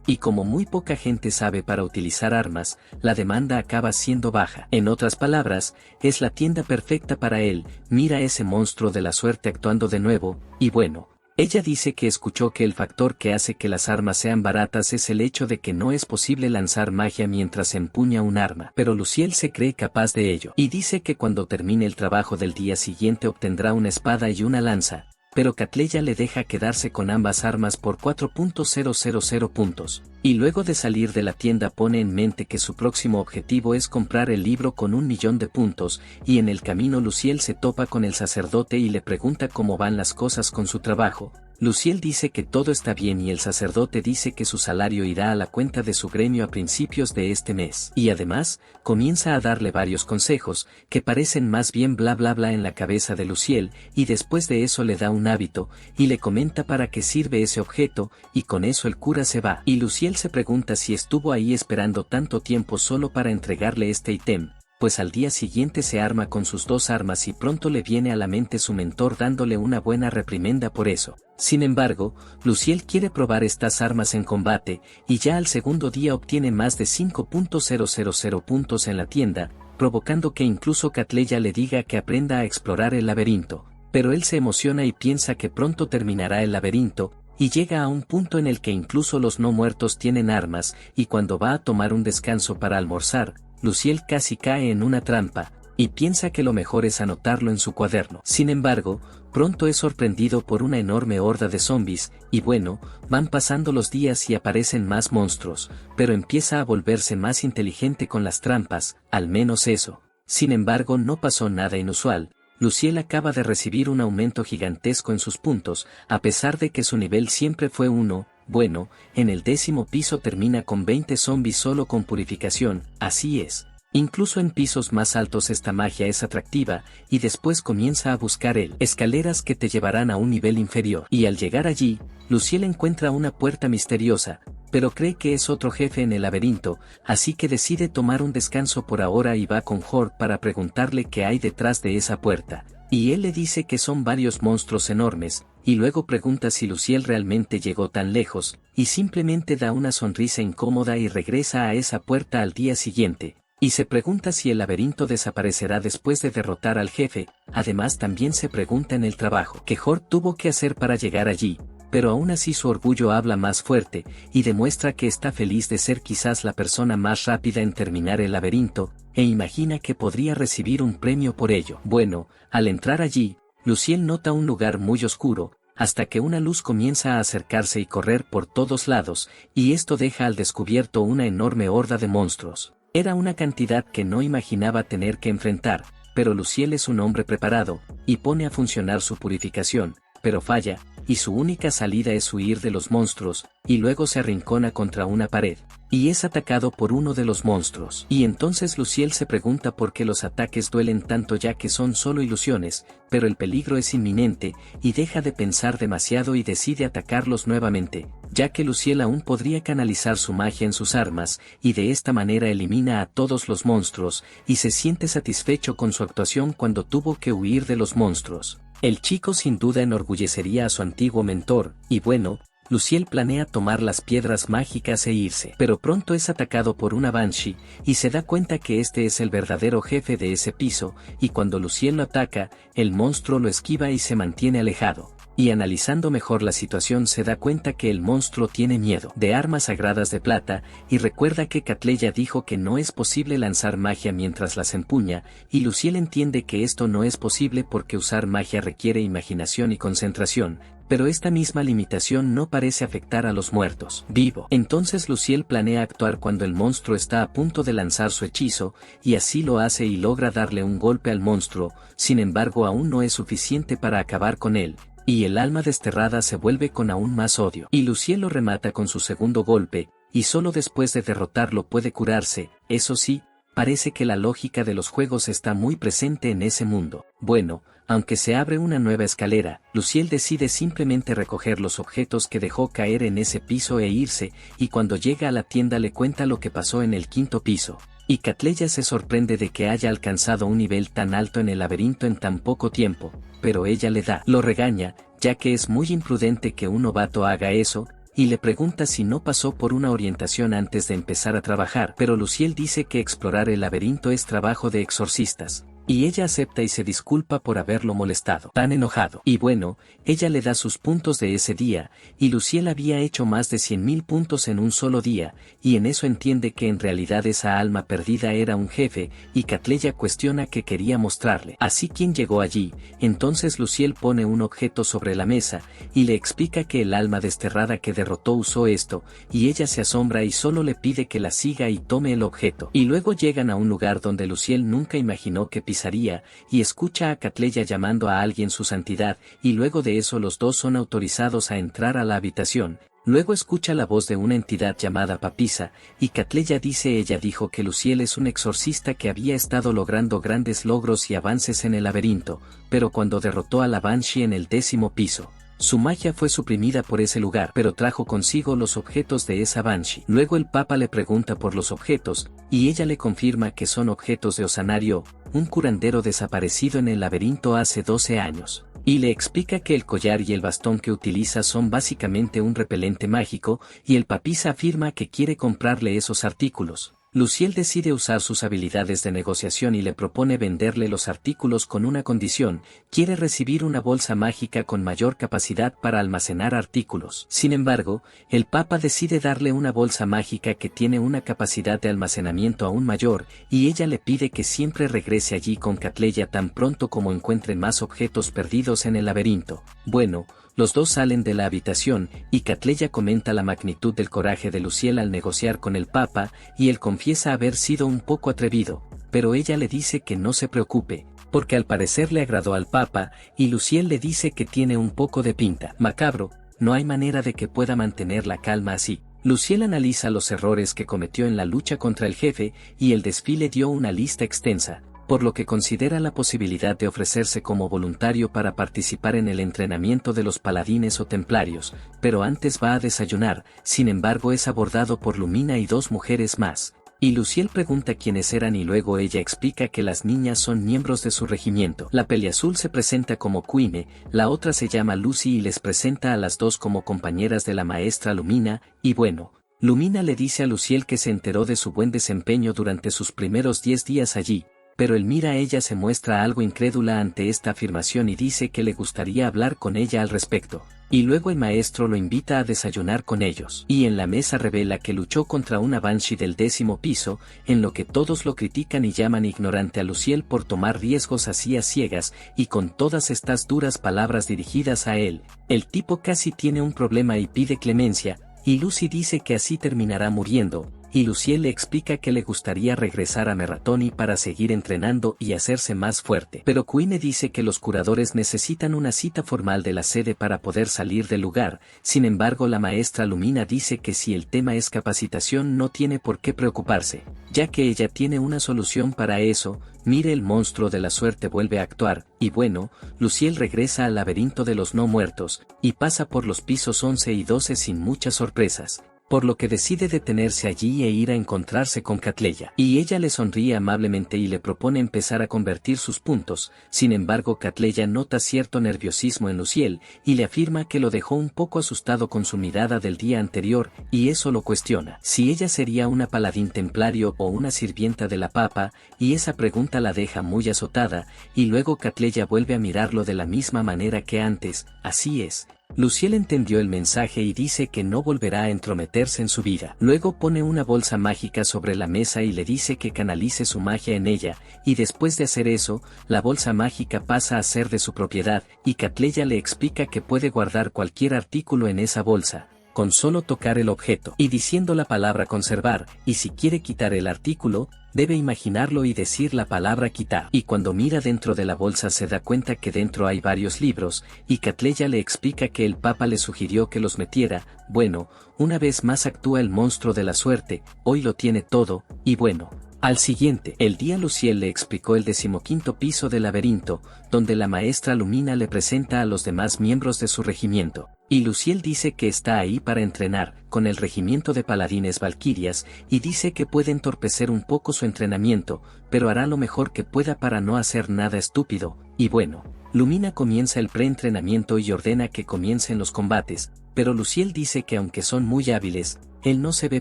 Y como muy poca gente sabe para utilizar armas, la demanda acaba siendo baja. En otras palabras, es la tienda perfecta para él. Mira ese monstruo de la suerte actuando de nuevo, y bueno. Ella dice que escuchó que el factor que hace que las armas sean baratas es el hecho de que no es posible lanzar magia mientras empuña un arma. Pero Luciel se cree capaz de ello. Y dice que cuando termine el trabajo del día siguiente obtendrá una espada y una lanza. Pero Catleya le deja quedarse con ambas armas por 4.000 puntos, y luego de salir de la tienda pone en mente que su próximo objetivo es comprar el libro con 1.000.000 de puntos, y en el camino Luciel se topa con el sacerdote y le pregunta cómo van las cosas con su trabajo. Luciel dice que todo está bien y el sacerdote dice que su salario irá a la cuenta de su gremio a principios de este mes. Y además, comienza a darle varios consejos, que parecen más bien bla bla bla en la cabeza de Luciel, y después de eso le da un hábito, y le comenta para qué sirve ese objeto, y con eso el cura se va. Y Luciel se pregunta si estuvo ahí esperando tanto tiempo solo para entregarle este ítem. Pues al día siguiente se arma con sus dos armas y pronto le viene a la mente su mentor dándole una buena reprimenda por eso. Sin embargo, Luciel quiere probar estas armas en combate, y ya al segundo día obtiene más de 5.000 puntos en la tienda, provocando que incluso Catleya le diga que aprenda a explorar el laberinto. Pero él se emociona y piensa que pronto terminará el laberinto, y llega a un punto en el que incluso los no muertos tienen armas, y cuando va a tomar un descanso para almorzar, Luciel casi cae en una trampa, y piensa que lo mejor es anotarlo en su cuaderno. Sin embargo, pronto es sorprendido por una enorme horda de zombies, y bueno, van pasando los días y aparecen más monstruos, pero empieza a volverse más inteligente con las trampas, al menos eso. Sin embargo, no pasó nada inusual. Luciel acaba de recibir un aumento gigantesco en sus puntos, a pesar de que su nivel siempre fue 1. Bueno, en el 10º piso termina con 20 zombies solo con purificación, así es. Incluso en pisos más altos esta magia es atractiva, y después comienza a buscar escaleras que te llevarán a un nivel inferior. Y al llegar allí, Luciel encuentra una puerta misteriosa, pero cree que es otro jefe en el laberinto, así que decide tomar un descanso por ahora y va con Horde para preguntarle qué hay detrás de esa puerta. Y él le dice que son varios monstruos enormes, y luego pregunta si Luciel realmente llegó tan lejos, y simplemente da una sonrisa incómoda y regresa a esa puerta al día siguiente, y se pregunta si el laberinto desaparecerá después de derrotar al jefe. Además también se pregunta en el trabajo que Horde tuvo que hacer para llegar allí, pero aún así su orgullo habla más fuerte, y demuestra que está feliz de ser quizás la persona más rápida en terminar el laberinto, e imagina que podría recibir un premio por ello. Bueno, al entrar allí, Luciel nota un lugar muy oscuro, hasta que una luz comienza a acercarse y correr por todos lados, y esto deja al descubierto una enorme horda de monstruos. Era una cantidad que no imaginaba tener que enfrentar, pero Luciel es un hombre preparado, y pone a funcionar su purificación, pero falla, y su única salida es huir de los monstruos, y luego se arrincona contra una pared, y es atacado por uno de los monstruos. Y entonces Luciel se pregunta por qué los ataques duelen tanto ya que son solo ilusiones, pero el peligro es inminente, y deja de pensar demasiado y decide atacarlos nuevamente, ya que Luciel aún podría canalizar su magia en sus armas, y de esta manera elimina a todos los monstruos, y se siente satisfecho con su actuación cuando tuvo que huir de los monstruos. El chico sin duda enorgullecería a su antiguo mentor, y bueno, Luciel planea tomar las piedras mágicas e irse. Pero pronto es atacado por una Banshee, y se da cuenta que este es el verdadero jefe de ese piso, y cuando Luciel lo ataca, el monstruo lo esquiva y se mantiene alejado. Y analizando mejor la situación se da cuenta que el monstruo tiene miedo de armas sagradas de plata, y recuerda que Catleya dijo que no es posible lanzar magia mientras las empuña, y Luciel entiende que esto no es posible porque usar magia requiere imaginación y concentración, pero esta misma limitación no parece afectar a los muertos vivo. Entonces Luciel planea actuar cuando el monstruo está a punto de lanzar su hechizo, y así lo hace y logra darle un golpe al monstruo. Sin embargo aún no es suficiente para acabar con él, y el alma desterrada se vuelve con aún más odio. Y Luciel lo remata con su segundo golpe, y solo después de derrotarlo puede curarse. Eso sí, parece que la lógica de los juegos está muy presente en ese mundo. Bueno, aunque se abre una nueva escalera, Luciel decide simplemente recoger los objetos que dejó caer en ese piso e irse, y cuando llega a la tienda le cuenta lo que pasó en el quinto piso. Y Catleya se sorprende de que haya alcanzado un nivel tan alto en el laberinto en tan poco tiempo, pero ella lo regaña, ya que es muy imprudente que un novato haga eso, y le pregunta si no pasó por una orientación antes de empezar a trabajar, pero Luciel dice que explorar el laberinto es trabajo de exorcistas. Y ella acepta y se disculpa por haberlo molestado. Tan enojado. Y bueno, ella le da sus puntos de ese día, y Luciel había hecho más de 100.000 puntos en un solo día, y en eso entiende que en realidad esa alma perdida era un jefe, y Catleya cuestiona que quería mostrarle. Así quién llegó allí. Entonces Luciel pone un objeto sobre la mesa, y le explica que el alma desterrada que derrotó usó esto, y ella se asombra y solo le pide que la siga y tome el objeto. Y luego llegan a un lugar donde Luciel nunca imaginó que pisaría, y escucha a Catleya llamando a alguien su santidad, y luego de eso los dos son autorizados a entrar a la habitación. Luego escucha la voz de una entidad llamada Papisa, y Catleya dice ella dijo que Luciel es un exorcista que había estado logrando grandes logros y avances en el laberinto, pero cuando derrotó a la Banshee en el 10º piso, su magia fue suprimida por ese lugar, pero trajo consigo los objetos de esa Banshee. Luego el Papa le pregunta por los objetos, y ella le confirma que son objetos de Osanario, un curandero desaparecido en el laberinto hace 12 años. Y le explica que el collar y el bastón que utiliza son básicamente un repelente mágico, y el Papisa afirma que quiere comprarle esos artículos. Luciel decide usar sus habilidades de negociación y le propone venderle los artículos con una condición: quiere recibir una bolsa mágica con mayor capacidad para almacenar artículos. Sin embargo, el Papa decide darle una bolsa mágica que tiene una capacidad de almacenamiento aún mayor, y ella le pide que siempre regrese allí con Catleya tan pronto como encuentre más objetos perdidos en el laberinto. Bueno, los dos salen de la habitación, y Catleya comenta la magnitud del coraje de Luciel al negociar con el Papa, y él confiesa haber sido un poco atrevido, pero ella le dice que no se preocupe, porque al parecer le agradó al Papa, y Luciel le dice que tiene un poco de pinta. Macabro, no hay manera de que pueda mantener la calma así. Luciel analiza los errores que cometió en la lucha contra el jefe, y el desfile dio una lista extensa, por lo que considera la posibilidad de ofrecerse como voluntario para participar en el entrenamiento de los paladines o templarios, pero antes va a desayunar. Sin embargo es abordado por Lumina y dos mujeres más, y Luciel pregunta quiénes eran y luego ella explica que las niñas son miembros de su regimiento. La peliazul se presenta como Queen, la otra se llama Lucy y les presenta a las dos como compañeras de la maestra Lumina, y bueno, Lumina le dice a Luciel que se enteró de su buen desempeño durante sus primeros 10 días allí, pero ella se muestra algo incrédula ante esta afirmación y dice que le gustaría hablar con ella al respecto. Y luego el maestro lo invita a desayunar con ellos. Y en la mesa revela que luchó contra una Banshee del 10º piso, en lo que todos lo critican y llaman ignorante a Luciel por tomar riesgos así a ciegas, y con todas estas duras palabras dirigidas a él, el tipo casi tiene un problema y pide clemencia, y Lucy dice que así terminará muriendo. Y Luciel le explica que le gustaría regresar a Merratoni para seguir entrenando y hacerse más fuerte. Pero Queen dice que los curadores necesitan una cita formal de la sede para poder salir del lugar. Sin embargo, la maestra Lumina dice que si el tema es capacitación no tiene por qué preocuparse, ya que ella tiene una solución para eso. Mire, el monstruo de la suerte vuelve a actuar, y bueno, Luciel regresa al laberinto de los no muertos, y pasa por los pisos 11 y 12 sin muchas sorpresas, por lo que decide detenerse allí e ir a encontrarse con Catleya. Y ella le sonríe amablemente y le propone empezar a convertir sus puntos. Sin embargo, Catleya nota cierto nerviosismo en Luciel, y le afirma que lo dejó un poco asustado con su mirada del día anterior, y eso lo cuestiona. Si ella sería una paladín templario o una sirvienta de la Papa, y esa pregunta la deja muy azotada, y luego Catleya vuelve a mirarlo de la misma manera que antes. Así es. Luciel entendió el mensaje y dice que no volverá a entrometerse en su vida. Luego pone una bolsa mágica sobre la mesa y le dice que canalice su magia en ella, y después de hacer eso, la bolsa mágica pasa a ser de su propiedad, y Catleya le explica que puede guardar cualquier artículo en esa bolsa. con solo tocar el objeto y diciendo la palabra conservar, y si quiere quitar el artículo, debe imaginarlo y decir la palabra quitar. Y cuando mira dentro de la bolsa se da cuenta que dentro hay varios libros, y Catleya le explica que el Papa le sugirió que los metiera. Bueno, una vez más actúa el monstruo de la suerte, hoy lo tiene todo, y bueno. Al siguiente, el día Luciel le explicó el 15º piso del laberinto, donde la maestra Lumina le presenta a los demás miembros de su regimiento, y Luciel dice que está ahí para entrenar, con el regimiento de paladines valquirias, y dice que puede entorpecer un poco su entrenamiento, pero hará lo mejor que pueda para no hacer nada estúpido, y bueno. Lumina comienza el preentrenamiento y ordena que comiencen los combates, pero Luciel dice que aunque son muy hábiles, él no se ve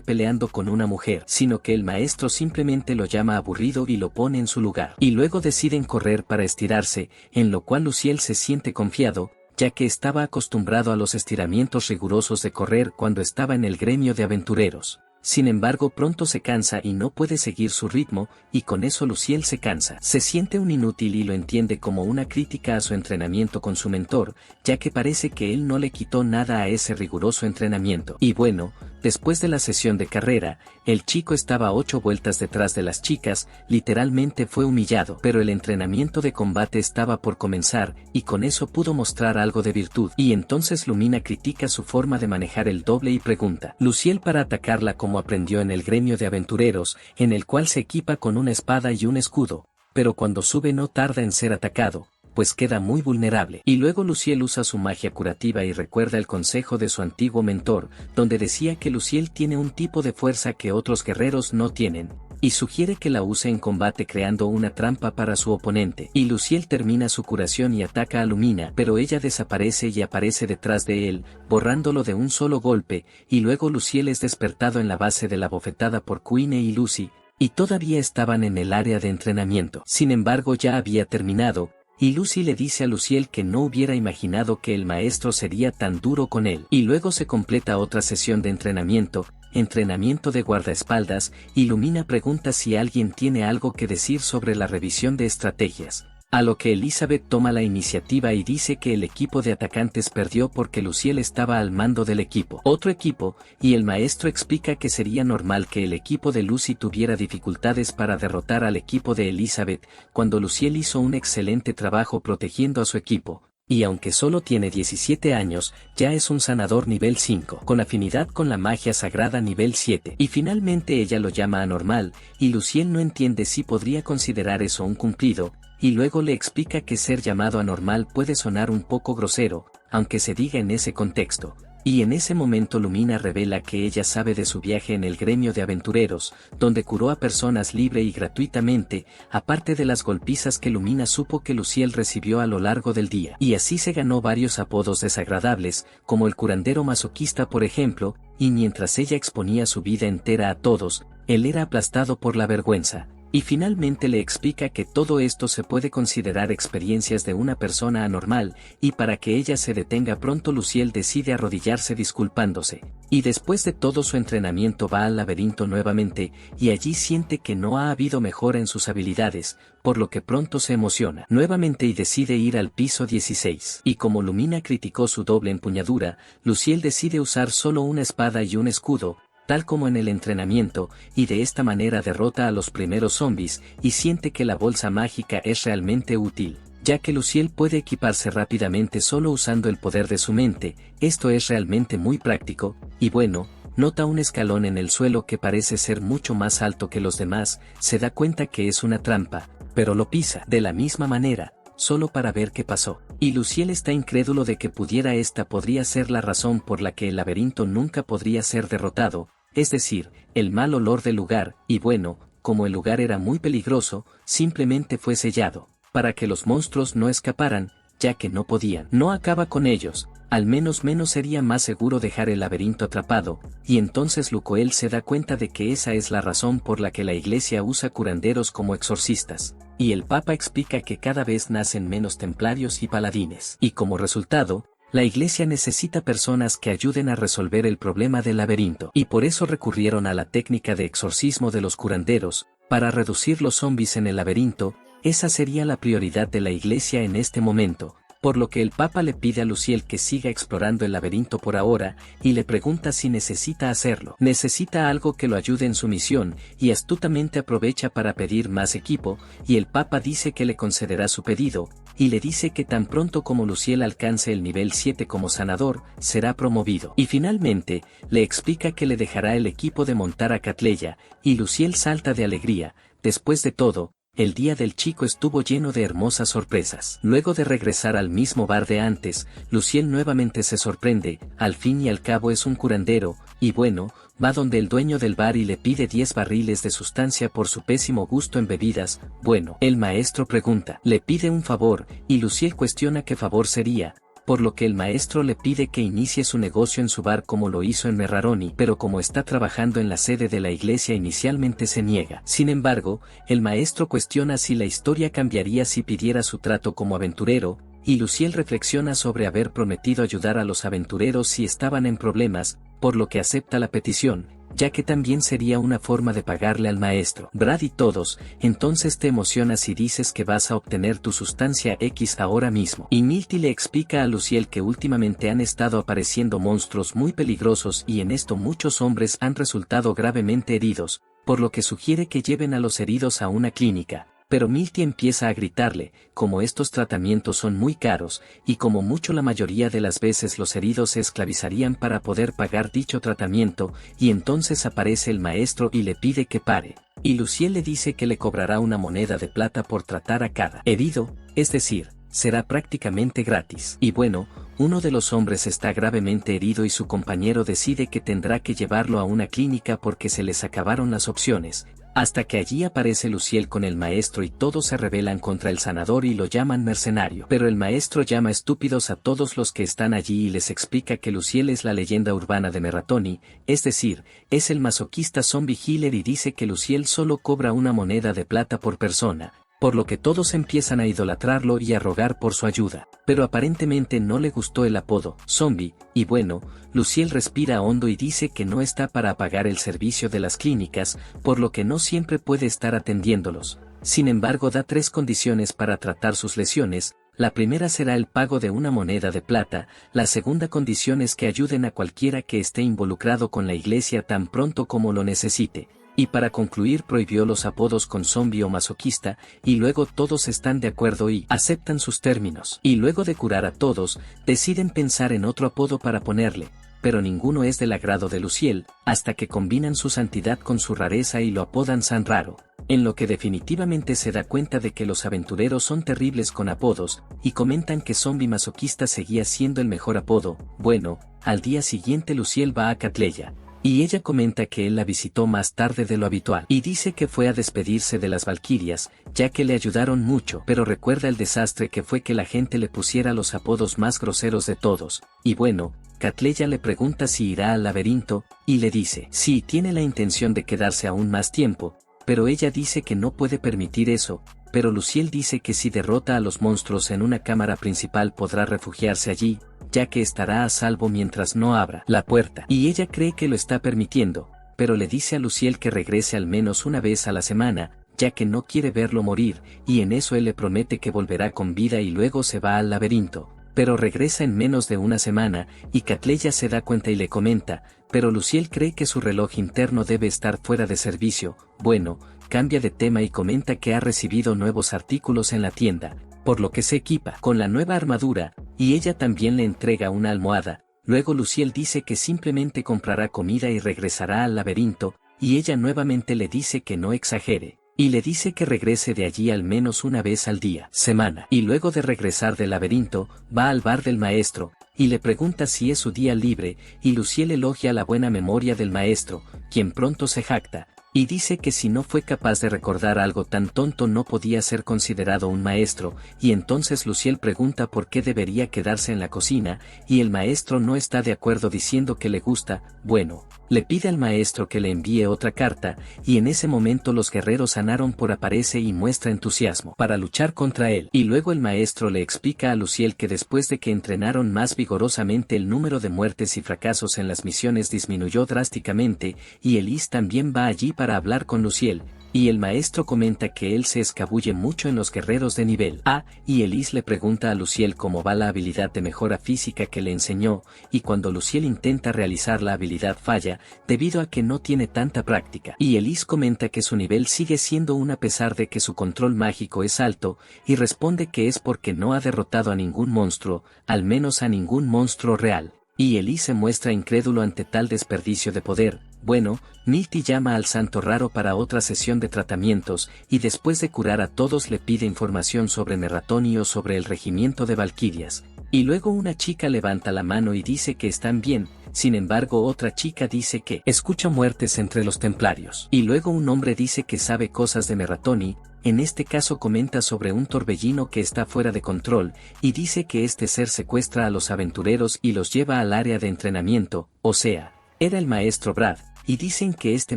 peleando con una mujer, sino que el maestro simplemente lo llama aburrido y lo pone en su lugar. Y luego deciden correr para estirarse, en lo cual Luciel se siente confiado, ya que estaba acostumbrado a los estiramientos rigurosos de correr cuando estaba en el gremio de aventureros. Sin embargo, pronto se cansa y no puede seguir su ritmo, y con eso Luciel se cansa. Se siente un inútil y lo entiende como una crítica a su entrenamiento con su mentor, ya que parece que él no le quitó nada a ese riguroso entrenamiento. Y bueno, después de la sesión de carrera, el chico estaba 8 vueltas detrás de las chicas, literalmente fue humillado, pero el entrenamiento de combate estaba por comenzar, y con eso pudo mostrar algo de virtud. Y entonces Lumina critica su forma de manejar el doble y pregunta, Luciel para atacarla como aprendió en el gremio de aventureros, en el cual se equipa con una espada y un escudo, pero cuando sube no tarda en ser atacado, pues queda muy vulnerable. Y luego Luciel usa su magia curativa y recuerda el consejo de su antiguo mentor, donde decía que Luciel tiene un tipo de fuerza que otros guerreros no tienen, y sugiere que la use en combate creando una trampa para su oponente. Y Luciel termina su curación y ataca a Lumina, pero ella desaparece y aparece detrás de él, borrándolo de un solo golpe, y luego Luciel es despertado en la base de la bofetada por Queen y Lucy, y todavía estaban en el área de entrenamiento. Sin embargo ya había terminado, y Lucy le dice a Luciel que no hubiera imaginado que el maestro sería tan duro con él. Y luego se completa otra sesión de entrenamiento de guardaespaldas, y Lumina pregunta si alguien tiene algo que decir sobre la revisión de estrategias. A lo que Elizabeth toma la iniciativa y dice que el equipo de atacantes perdió porque Luciel estaba al mando del otro equipo, y el maestro explica que sería normal que el equipo de Lucy tuviera dificultades para derrotar al equipo de Elizabeth, cuando Luciel hizo un excelente trabajo protegiendo a su equipo. Y aunque solo tiene 17 años, ya es un sanador nivel 5, con afinidad con la magia sagrada nivel 7. Y finalmente ella lo llama anormal, y Luciel no entiende si podría considerar eso un cumplido, y luego le explica que ser llamado anormal puede sonar un poco grosero, aunque se diga en ese contexto. Y en ese momento Lumina revela que ella sabe de su viaje en el gremio de aventureros, donde curó a personas libre y gratuitamente, aparte de las golpizas que Lumina supo que Luciel recibió a lo largo del día. Y así se ganó varios apodos desagradables, como el curandero masoquista por ejemplo, y mientras ella exponía su vida entera a todos, él era aplastado por la vergüenza. Y finalmente le explica que todo esto se puede considerar experiencias de una persona anormal, y para que ella se detenga pronto Luciel decide arrodillarse disculpándose, y después de todo su entrenamiento va al laberinto nuevamente, y allí siente que no ha habido mejora en sus habilidades, por lo que pronto se emociona nuevamente y decide ir al piso 16. Y como Lumina criticó su doble empuñadura, Luciel decide usar solo una espada y un escudo, tal como en el entrenamiento, y de esta manera derrota a los primeros zombies, y siente que la bolsa mágica es realmente útil, ya que Luciel puede equiparse rápidamente solo usando el poder de su mente. Esto es realmente muy práctico, y bueno, nota un escalón en el suelo que parece ser mucho más alto que los demás, se da cuenta que es una trampa, pero lo pisa de la misma manera, solo para ver qué pasó. Y Luciel está incrédulo de que esta podría ser la razón por la que el laberinto nunca podría ser derrotado, es decir, el mal olor del lugar, y bueno, como el lugar era muy peligroso, simplemente fue sellado, para que los monstruos no escaparan, ya que no podían. No acaba con ellos, al menos sería más seguro dejar el laberinto atrapado, y entonces Lucoel se da cuenta de que esa es la razón por la que la iglesia usa curanderos como exorcistas, y el Papa explica que cada vez nacen menos templarios y paladines, y como resultado, la iglesia necesita personas que ayuden a resolver el problema del laberinto, y por eso recurrieron a la técnica de exorcismo de los curanderos, para reducir los zombies en el laberinto. Esa sería la prioridad de la iglesia en este momento, por lo que el Papa le pide a Luciel que siga explorando el laberinto por ahora, y le pregunta si necesita hacerlo. Necesita algo que lo ayude en su misión, y astutamente aprovecha para pedir más equipo, y el Papa dice que le concederá su pedido, y le dice que tan pronto como Luciel alcance el nivel 7 como sanador, será promovido. Y finalmente, le explica que le dejará el equipo de montar a Catleya, y Luciel salta de alegría. Después de todo, el día del chico estuvo lleno de hermosas sorpresas. Luego de regresar al mismo bar de antes, Luciel nuevamente se sorprende, al fin y al cabo es un curandero, y bueno, va donde el dueño del bar y le pide 10 barriles de sustancia por su pésimo gusto en bebidas. Bueno, el maestro pregunta, le pide un favor, y Luciel cuestiona qué favor sería, por lo que el maestro le pide que inicie su negocio en su bar como lo hizo en Merraroni, pero como está trabajando en la sede de la iglesia inicialmente se niega. Sin embargo, el maestro cuestiona si la historia cambiaría si pidiera su trato como aventurero, y Luciel reflexiona sobre haber prometido ayudar a los aventureros si estaban en problemas, por lo que acepta la petición, ya que también sería una forma de pagarle al maestro. Brad y todos, entonces te emocionas si dices que vas a obtener tu sustancia X ahora mismo. Y Milty le explica a Luciel que últimamente han estado apareciendo monstruos muy peligrosos y en esto muchos hombres han resultado gravemente heridos, por lo que sugiere que lleven a los heridos a una clínica. Pero Milty empieza a gritarle, como estos tratamientos son muy caros, y como mucho la mayoría de las veces los heridos se esclavizarían para poder pagar dicho tratamiento, y entonces aparece el maestro y le pide que pare. Y Luciel le dice que le cobrará una moneda de plata por tratar a cada herido, es decir, será prácticamente gratis. Y bueno, uno de los hombres está gravemente herido y su compañero decide que tendrá que llevarlo a una clínica porque se les acabaron las opciones. Hasta que allí aparece Luciel con el maestro y todos se rebelan contra el sanador y lo llaman mercenario. Pero el maestro llama estúpidos a todos los que están allí y les explica que Luciel es la leyenda urbana de Merratoni, es decir, es el masoquista zombie healer y dice que Luciel solo cobra una moneda de plata por persona, por lo que todos empiezan a idolatrarlo y a rogar por su ayuda. Pero aparentemente no le gustó el apodo, zombie, y bueno, Luciel respira hondo y dice que no está para pagar el servicio de las clínicas, por lo que no siempre puede estar atendiéndolos. Sin embargo, da 3 condiciones para tratar sus lesiones. La primera será el pago de una moneda de plata, la segunda condición es que ayuden a cualquiera que esté involucrado con la iglesia tan pronto como lo necesite. Y para concluir prohibió los apodos con zombie o masoquista, y luego todos están de acuerdo y aceptan sus términos. Y luego de curar a todos, deciden pensar en otro apodo para ponerle, pero ninguno es del agrado de Luciel, hasta que combinan su santidad con su rareza y lo apodan San Raro, en lo que definitivamente se da cuenta de que los aventureros son terribles con apodos, y comentan que zombie masoquista seguía siendo el mejor apodo. Bueno, al día siguiente Luciel va a Catleya. Y ella comenta que él la visitó más tarde de lo habitual, y dice que fue a despedirse de las valquirias, ya que le ayudaron mucho, pero recuerda el desastre que fue que la gente le pusiera los apodos más groseros de todos, y bueno, Catleya le pregunta si irá al laberinto, y le dice, sí, tiene la intención de quedarse aún más tiempo, pero ella dice que no puede permitir eso, pero Luciel dice que si derrota a los monstruos en una cámara principal podrá refugiarse allí, ya que estará a salvo mientras no abra la puerta. Y ella cree que lo está permitiendo, pero le dice a Luciel que regrese al menos una vez a la semana, ya que no quiere verlo morir, y en eso él le promete que volverá con vida y luego se va al laberinto. Pero regresa en menos de una semana, y Catleya se da cuenta y le comenta, pero Luciel cree que su reloj interno debe estar fuera de servicio. Bueno, cambia de tema y comenta que ha recibido nuevos artículos en la tienda, por lo que se equipa con la nueva armadura, y ella también le entrega una almohada. Luego Luciel dice que simplemente comprará comida y regresará al laberinto, y ella nuevamente le dice que no exagere, y le dice que regrese de allí al menos una vez al día, semana. Y luego de regresar del laberinto, va al bar del maestro, y le pregunta si es su día libre, y Luciel elogia la buena memoria del maestro, quien pronto se jacta, y dice que si no fue capaz de recordar algo tan tonto no podía ser considerado un maestro, y entonces Luciel pregunta por qué debería quedarse en la cocina, y el maestro no está de acuerdo diciendo que le gusta. Bueno, le pide al maestro que le envíe otra carta, y en ese momento los guerreros Anaron por aparece y muestra entusiasmo para luchar contra él. Y luego el maestro le explica a Luciel que después de que entrenaron más vigorosamente el número de muertes y fracasos en las misiones disminuyó drásticamente, y Elise también va allí para hablar con Luciel, Y el maestro comenta que él se escabulle mucho en los guerreros de nivel A, y Elise le pregunta a Luciel cómo va la habilidad de mejora física que le enseñó, y cuando Luciel intenta realizar la habilidad falla, debido a que no tiene tanta práctica. Y Elise comenta que su nivel sigue siendo 1 a pesar de que su control mágico es alto, y responde que es porque no ha derrotado a ningún monstruo, al menos a ningún monstruo real. Y Elise se muestra incrédulo ante tal desperdicio de poder. Bueno, Nilti llama al santo raro para otra sesión de tratamientos, y después de curar a todos le pide información sobre Merratoni o sobre el regimiento de Valquirias. Y luego una chica levanta la mano y dice que están bien, sin embargo otra chica dice que escucha muertes entre los templarios. Y luego un hombre dice que sabe cosas de Merratoni, en este caso comenta sobre un torbellino que está fuera de control, y dice que este ser secuestra a los aventureros y los lleva al área de entrenamiento, o sea, era el maestro Brad, y dicen que este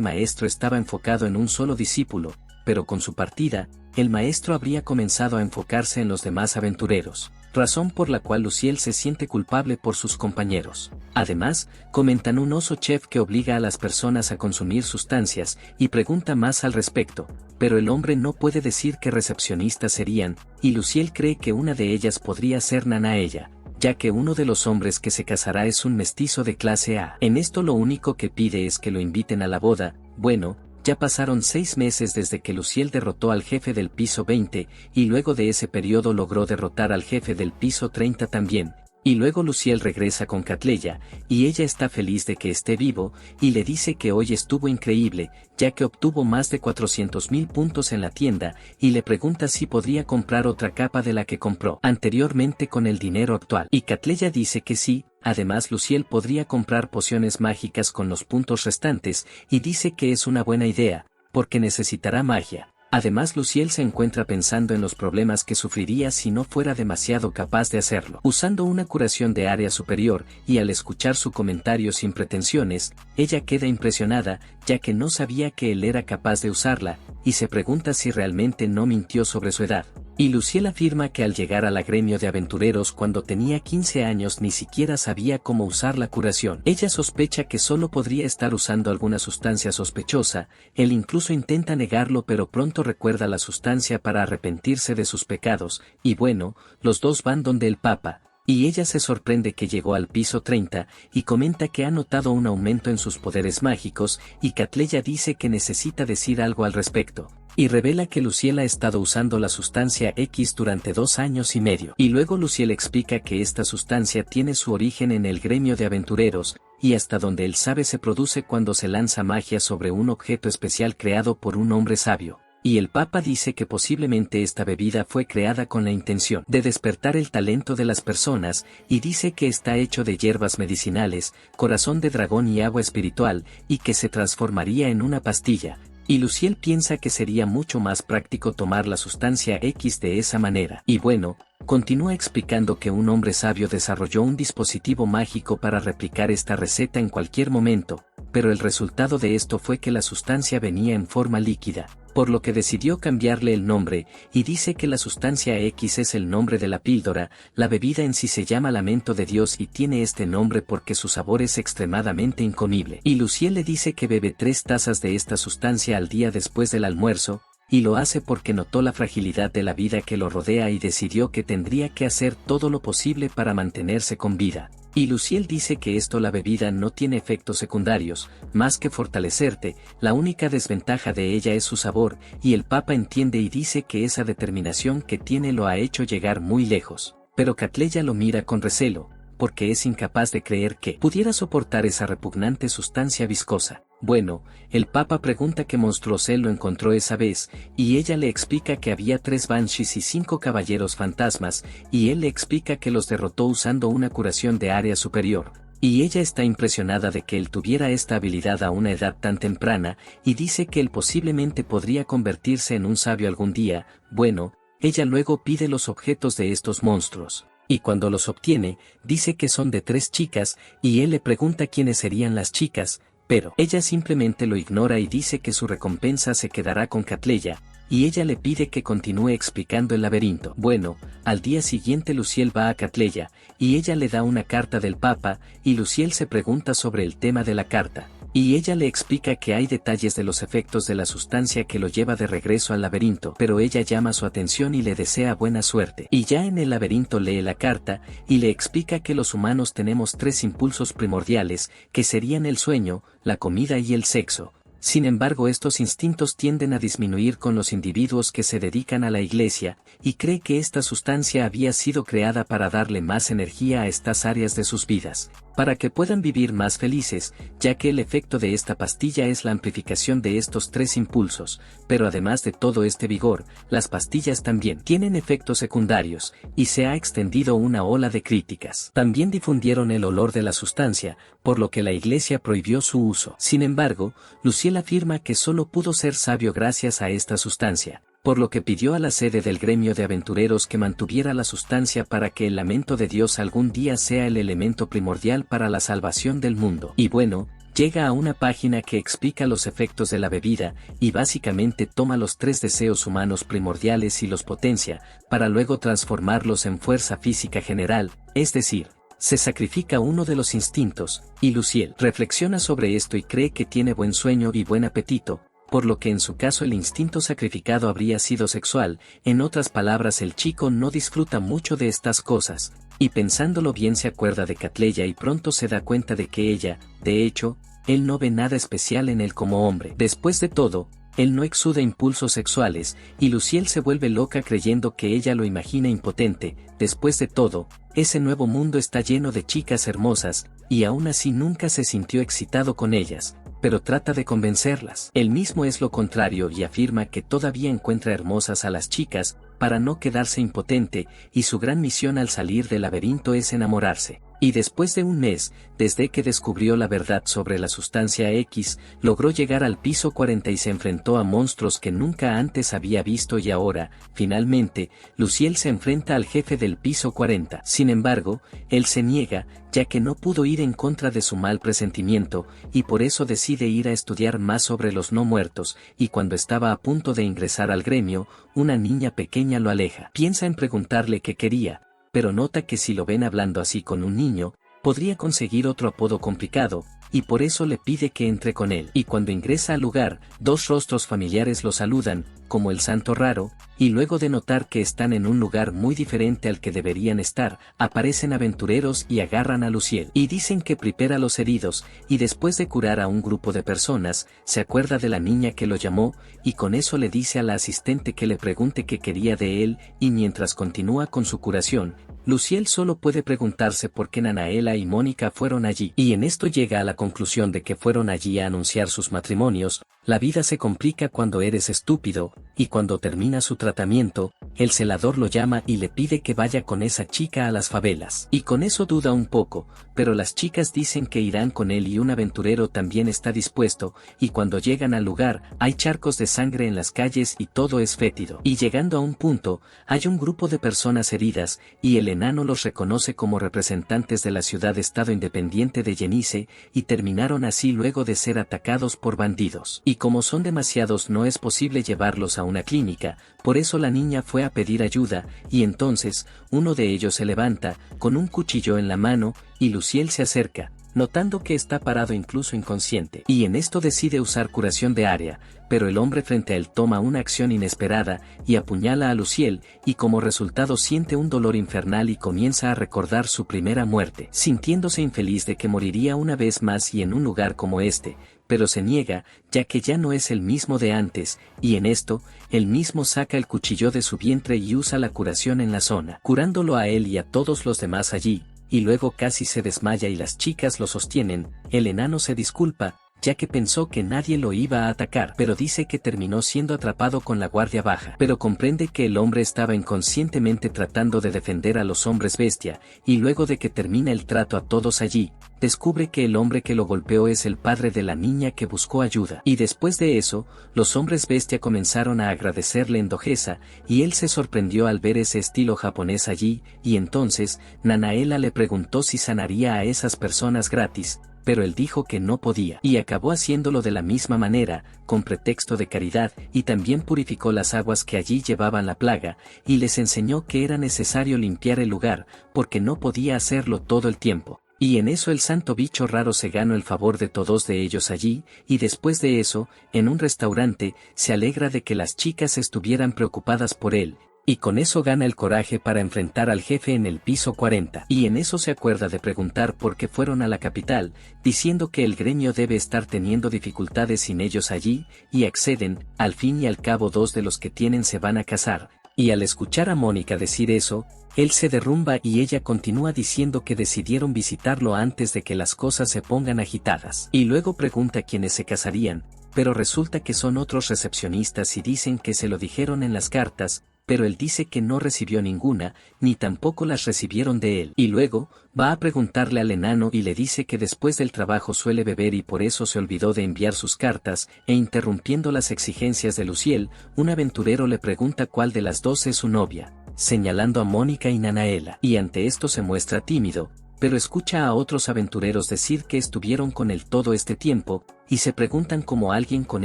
maestro estaba enfocado en un solo discípulo, pero con su partida, el maestro habría comenzado a enfocarse en los demás aventureros, razón por la cual Luciel se siente culpable por sus compañeros. Además, comentan un oso chef que obliga a las personas a consumir sustancias, y pregunta más al respecto, pero el hombre no puede decir qué recepcionistas serían, y Luciel cree que una de ellas podría ser Nanaella, ya que uno de los hombres que se casará es un mestizo de clase A. En esto lo único que pide es que lo inviten a la boda. Bueno, ya pasaron 6 meses desde que Luciel derrotó al jefe del piso 20, y luego de ese periodo logró derrotar al jefe del piso 30 también, y luego Luciel regresa con Catleya, y ella está feliz de que esté vivo, y le dice que hoy estuvo increíble, ya que obtuvo más de 400.000 puntos en la tienda, y le pregunta si podría comprar otra capa de la que compró anteriormente con el dinero actual. Y Catleya dice que sí. Además Luciel podría comprar pociones mágicas con los puntos restantes, y dice que es una buena idea, porque necesitará magia. Además Luciel se encuentra pensando en los problemas que sufriría si no fuera demasiado capaz de hacerlo. Usando una curación de área superior, y al escuchar su comentario sin pretensiones, ella queda impresionada, ya que no sabía que él era capaz de usarla, y se pregunta si realmente no mintió sobre su edad. Y Luciel afirma que al llegar a la gremio de aventureros cuando tenía 15 años ni siquiera sabía cómo usar la curación. Ella sospecha que solo podría estar usando alguna sustancia sospechosa, él incluso intenta negarlo pero pronto recuerda la sustancia para arrepentirse de sus pecados, y bueno, los dos van donde el Papa, y ella se sorprende que llegó al piso 30, y comenta que ha notado un aumento en sus poderes mágicos, y Catleya dice que necesita decir algo al respecto. Y revela que Luciel ha estado usando la sustancia X durante 2 años y medio. Y luego Luciel explica que esta sustancia tiene su origen en el gremio de aventureros, y hasta donde él sabe se produce cuando se lanza magia sobre un objeto especial creado por un hombre sabio. Y el Papa dice que posiblemente esta bebida fue creada con la intención de despertar el talento de las personas, y dice que está hecho de hierbas medicinales, corazón de dragón y agua espiritual, y que se transformaría en una pastilla. Y Luciel piensa que sería mucho más práctico tomar la sustancia X de esa manera. Y bueno, continúa explicando que un hombre sabio desarrolló un dispositivo mágico para replicar esta receta en cualquier momento, pero el resultado de esto fue que la sustancia venía en forma líquida, por lo que decidió cambiarle el nombre, y dice que la sustancia X es el nombre de la píldora. La bebida en sí se llama Lamento de Dios y tiene este nombre porque su sabor es extremadamente incomible. Y Luciel le dice que bebe 3 tazas de esta sustancia al día después del almuerzo, y lo hace porque notó la fragilidad de la vida que lo rodea y decidió que tendría que hacer todo lo posible para mantenerse con vida. Y Luciel dice que la bebida no tiene efectos secundarios, más que fortalecerte, la única desventaja de ella es su sabor, y el Papa entiende y dice que esa determinación que tiene lo ha hecho llegar muy lejos. Pero Catleya lo mira con recelo, porque es incapaz de creer que pudiera soportar esa repugnante sustancia viscosa. Bueno, el Papa pregunta qué monstruos él lo encontró esa vez, y ella le explica que había 3 banshees y 5 caballeros fantasmas, y él le explica que los derrotó usando una curación de área superior. Y ella está impresionada de que él tuviera esta habilidad a una edad tan temprana, y dice que él posiblemente podría convertirse en un sabio algún día. Bueno, ella luego pide los objetos de estos monstruos. Y cuando los obtiene, dice que son de 3 chicas, y él le pregunta quiénes serían las chicas, pero ella simplemente lo ignora y dice que su recompensa se quedará con Catleya, y ella le pide que continúe explicando el laberinto. Bueno, al día siguiente Luciel va a Catleya, y ella le da una carta del Papa, y Luciel se pregunta sobre el tema de la carta, y ella le explica que hay detalles de los efectos de la sustancia que lo lleva de regreso al laberinto, pero ella llama su atención y le desea buena suerte. Y ya en el laberinto lee la carta, y le explica que los humanos tenemos 3 impulsos primordiales, que serían el sueño, la comida y el sexo. Sin embargo, estos instintos tienden a disminuir con los individuos que se dedican a la iglesia, y cree que esta sustancia había sido creada para darle más energía a estas áreas de sus vidas, para que puedan vivir más felices, ya que el efecto de esta pastilla es la amplificación de estos 3 impulsos, pero además de todo este vigor, las pastillas también tienen efectos secundarios, y se ha extendido una ola de críticas. También difundieron el olor de la sustancia, por lo que la iglesia prohibió su uso. Sin embargo, Luciel afirma que solo pudo ser sabio gracias a esta sustancia, por lo que pidió a la sede del gremio de aventureros que mantuviera la sustancia para que el lamento de Dios algún día sea el elemento primordial para la salvación del mundo. Y bueno, llega a una página que explica los efectos de la bebida, y básicamente toma los 3 deseos humanos primordiales y los potencia, para luego transformarlos en fuerza física general, es decir, se sacrifica uno de los instintos, y Luciel reflexiona sobre esto y cree que tiene buen sueño y buen apetito, por lo que en su caso el instinto sacrificado habría sido sexual, en otras palabras el chico no disfruta mucho de estas cosas, y pensándolo bien se acuerda de Catleya y pronto se da cuenta de que ella, de hecho, él no ve nada especial en él como hombre. Después de todo, él no exuda impulsos sexuales, y Luciel se vuelve loca creyendo que ella lo imagina impotente. Después de todo, ese nuevo mundo está lleno de chicas hermosas, y aún así nunca se sintió excitado con ellas, pero trata de convencerlas. Él mismo es lo contrario y afirma que todavía encuentra hermosas a las chicas, para no quedarse impotente, y su gran misión al salir del laberinto es enamorarse. Y después de un mes, desde que descubrió la verdad sobre la sustancia X, logró llegar al piso 40 y se enfrentó a monstruos que nunca antes había visto y ahora, finalmente, Luciel se enfrenta al jefe del piso 40. Sin embargo, él se niega, ya que no pudo ir en contra de su mal presentimiento, y por eso decide ir a estudiar más sobre los no muertos, y cuando estaba a punto de ingresar al gremio, una niña pequeña lo aleja. Piensa en preguntarle qué quería, pero nota que si lo ven hablando así con un niño, podría conseguir otro apodo complicado, y por eso le pide que entre con él. Y cuando ingresa al lugar, 2 rostros familiares lo saludan, como el santo raro, y luego de notar que están en un lugar muy diferente al que deberían estar, aparecen aventureros y agarran a Luciel. Y dicen que prepara a los heridos, y después de curar a un grupo de personas, se acuerda de la niña que lo llamó, y con eso le dice a la asistente que le pregunte qué quería de él, y mientras continúa con su curación, Luciel solo puede preguntarse por qué Nanaela y Mónica fueron allí, y en esto llega a la conclusión de que fueron allí a anunciar sus matrimonios. La vida se complica cuando eres estúpido, y cuando termina su tratamiento, el celador lo llama y le pide que vaya con esa chica a las favelas. Y con eso duda un poco, pero las chicas dicen que irán con él y un aventurero también está dispuesto, y cuando llegan al lugar, hay charcos de sangre en las calles y todo es fétido. Y llegando a un punto, hay un grupo de personas heridas, y el enano los reconoce como representantes de la ciudad-estado independiente de Yenice, y terminaron así luego de ser atacados por bandidos. Y como son demasiados no es posible llevarlos a una clínica, por eso la niña fue a pedir ayuda, y entonces, uno de ellos se levanta, con un cuchillo en la mano, y Luciel se acerca, notando que está parado incluso inconsciente, y en esto decide usar curación de área, pero el hombre frente a él toma una acción inesperada, y apuñala a Luciel, y como resultado siente un dolor infernal y comienza a recordar su primera muerte, sintiéndose infeliz de que moriría una vez más y en un lugar como este, pero se niega, ya que ya no es el mismo de antes, y en esto, él mismo saca el cuchillo de su vientre y usa la curación en la zona, curándolo a él y a todos los demás allí, y luego casi se desmaya y las chicas lo sostienen. El enano se disculpa, ya que pensó que nadie lo iba a atacar, pero dice que terminó siendo atrapado con la guardia baja, pero comprende que el hombre estaba inconscientemente tratando de defender a los hombres bestia, y luego de que termina el trato a todos allí, descubre que el hombre que lo golpeó es el padre de la niña que buscó ayuda, y después de eso, los hombres bestia comenzaron a agradecerle en Dogesa, y él se sorprendió al ver ese estilo japonés allí, y entonces, Nanaela le preguntó si sanaría a esas personas gratis, pero él dijo que no podía, y acabó haciéndolo de la misma manera, con pretexto de caridad, y también purificó las aguas que allí llevaban la plaga, y les enseñó que era necesario limpiar el lugar, porque no podía hacerlo todo el tiempo. Y en eso el santo bicho raro se ganó el favor de todos de ellos allí, y después de eso, en un restaurante, se alegra de que las chicas estuvieran preocupadas por él, y con eso gana el coraje para enfrentar al jefe en el piso 40. Y en eso se acuerda de preguntar por qué fueron a la capital, diciendo que el gremio debe estar teniendo dificultades sin ellos allí, y acceden. Al fin y al cabo dos de los que tienen se van a casar, y al escuchar a Mónica decir eso, él se derrumba y ella continúa diciendo que decidieron visitarlo antes de que las cosas se pongan agitadas. Y luego pregunta quiénes se casarían, pero resulta que son otros recepcionistas y dicen que se lo dijeron en las cartas, pero él dice que no recibió ninguna, ni tampoco las recibieron de él. Y luego, va a preguntarle al enano y le dice que después del trabajo suele beber y por eso se olvidó de enviar sus cartas, e interrumpiendo las exigencias de Luciel, un aventurero le pregunta cuál de las dos es su novia, señalando a Mónica y Nanaela. Y ante esto se muestra tímido, pero escucha a otros aventureros decir que estuvieron con él todo este tiempo, y se preguntan cómo alguien con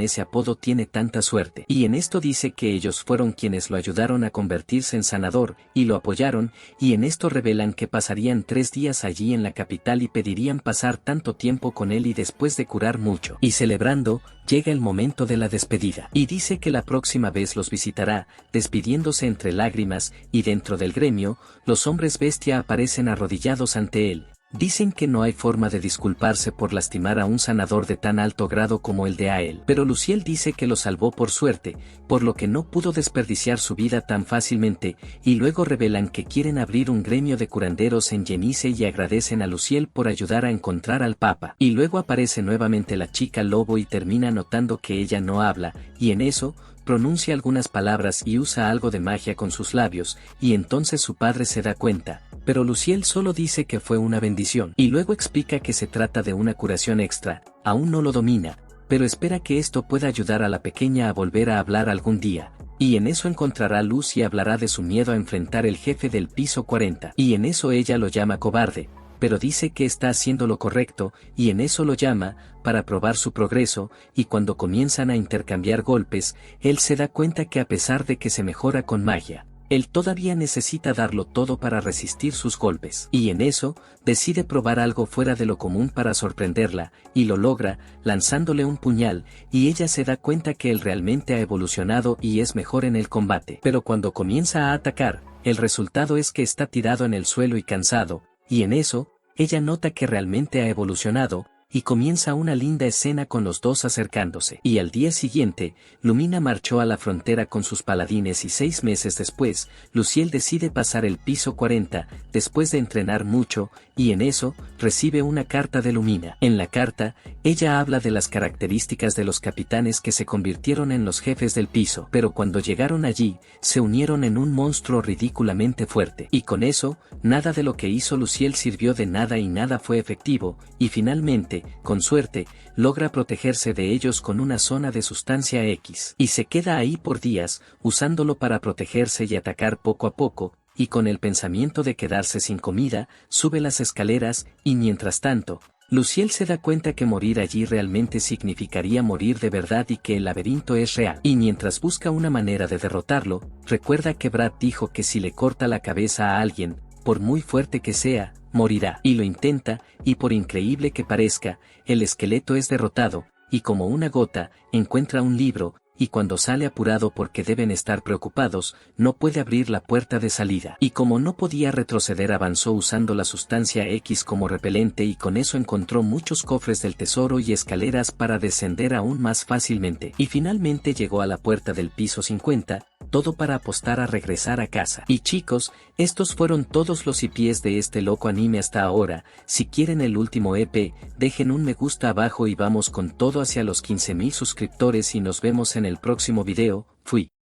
ese apodo tiene tanta suerte. Y en esto dice que ellos fueron quienes lo ayudaron a convertirse en sanador, y lo apoyaron, y en esto revelan que pasarían 3 días allí en la capital y pedirían pasar tanto tiempo con él y después de curar mucho. Y celebrando, llega el momento de la despedida. Y dice que la próxima vez los visitará, despidiéndose entre lágrimas, y dentro del gremio, los hombres bestia aparecen arrodillados ante él. Dicen que no hay forma de disculparse por lastimar a un sanador de tan alto grado como el de Ael. Pero Luciel dice que lo salvó por suerte, por lo que no pudo desperdiciar su vida tan fácilmente, y luego revelan que quieren abrir un gremio de curanderos en Genice y agradecen a Luciel por ayudar a encontrar al Papa. Y luego aparece nuevamente la chica lobo y termina notando que ella no habla, y en eso, pronuncia algunas palabras y usa algo de magia con sus labios, y entonces su padre se da cuenta, pero Luciel solo dice que fue una bendición, y luego explica que se trata de una curación extra, aún no lo domina, pero espera que esto pueda ayudar a la pequeña a volver a hablar algún día, y en eso encontrará luz y hablará de su miedo a enfrentar el jefe del piso 40, y en eso ella lo llama cobarde, pero dice que está haciendo lo correcto, y en eso lo llama, para probar su progreso, y cuando comienzan a intercambiar golpes, él se da cuenta que a pesar de que se mejora con magia, él todavía necesita darlo todo para resistir sus golpes. Y en eso, decide probar algo fuera de lo común para sorprenderla, y lo logra, lanzándole un puñal, y ella se da cuenta que él realmente ha evolucionado y es mejor en el combate. Pero cuando comienza a atacar, el resultado es que está tirado en el suelo y cansado, y en eso, ella nota que realmente ha evolucionado, y comienza una linda escena con los dos acercándose. Y al día siguiente, Lumina marchó a la frontera con sus paladines y 6 meses después, Luciel decide pasar el piso 40, después de entrenar mucho, y en eso, recibe una carta de Lumina. En la carta, ella habla de las características de los capitanes que se convirtieron en los jefes del piso, pero cuando llegaron allí, se unieron en un monstruo ridículamente fuerte. Y con eso, nada de lo que hizo Luciel sirvió de nada y nada fue efectivo, y finalmente, con suerte, logra protegerse de ellos con una zona de sustancia X. Y se queda ahí por días, usándolo para protegerse y atacar poco a poco, y con el pensamiento de quedarse sin comida, sube las escaleras, y mientras tanto, Luciel se da cuenta que morir allí realmente significaría morir de verdad y que el laberinto es real. Y mientras busca una manera de derrotarlo, recuerda que Brad dijo que si le corta la cabeza a alguien, por muy fuerte que sea, morirá. Y lo intenta, y por increíble que parezca, el esqueleto es derrotado, y como una gota, encuentra un libro, y cuando sale apurado porque deben estar preocupados, no puede abrir la puerta de salida. Y como no podía retroceder avanzó usando la sustancia X como repelente y con eso encontró muchos cofres del tesoro y escaleras para descender aún más fácilmente. Y finalmente llegó a la puerta del piso 50, todo para apostar a regresar a casa. Y chicos, estos fueron todos los IPs de este loco anime hasta ahora. Si quieren el último EP, dejen un me gusta abajo y vamos con todo hacia los 15.000 suscriptores y nos vemos en el próximo video. Fui.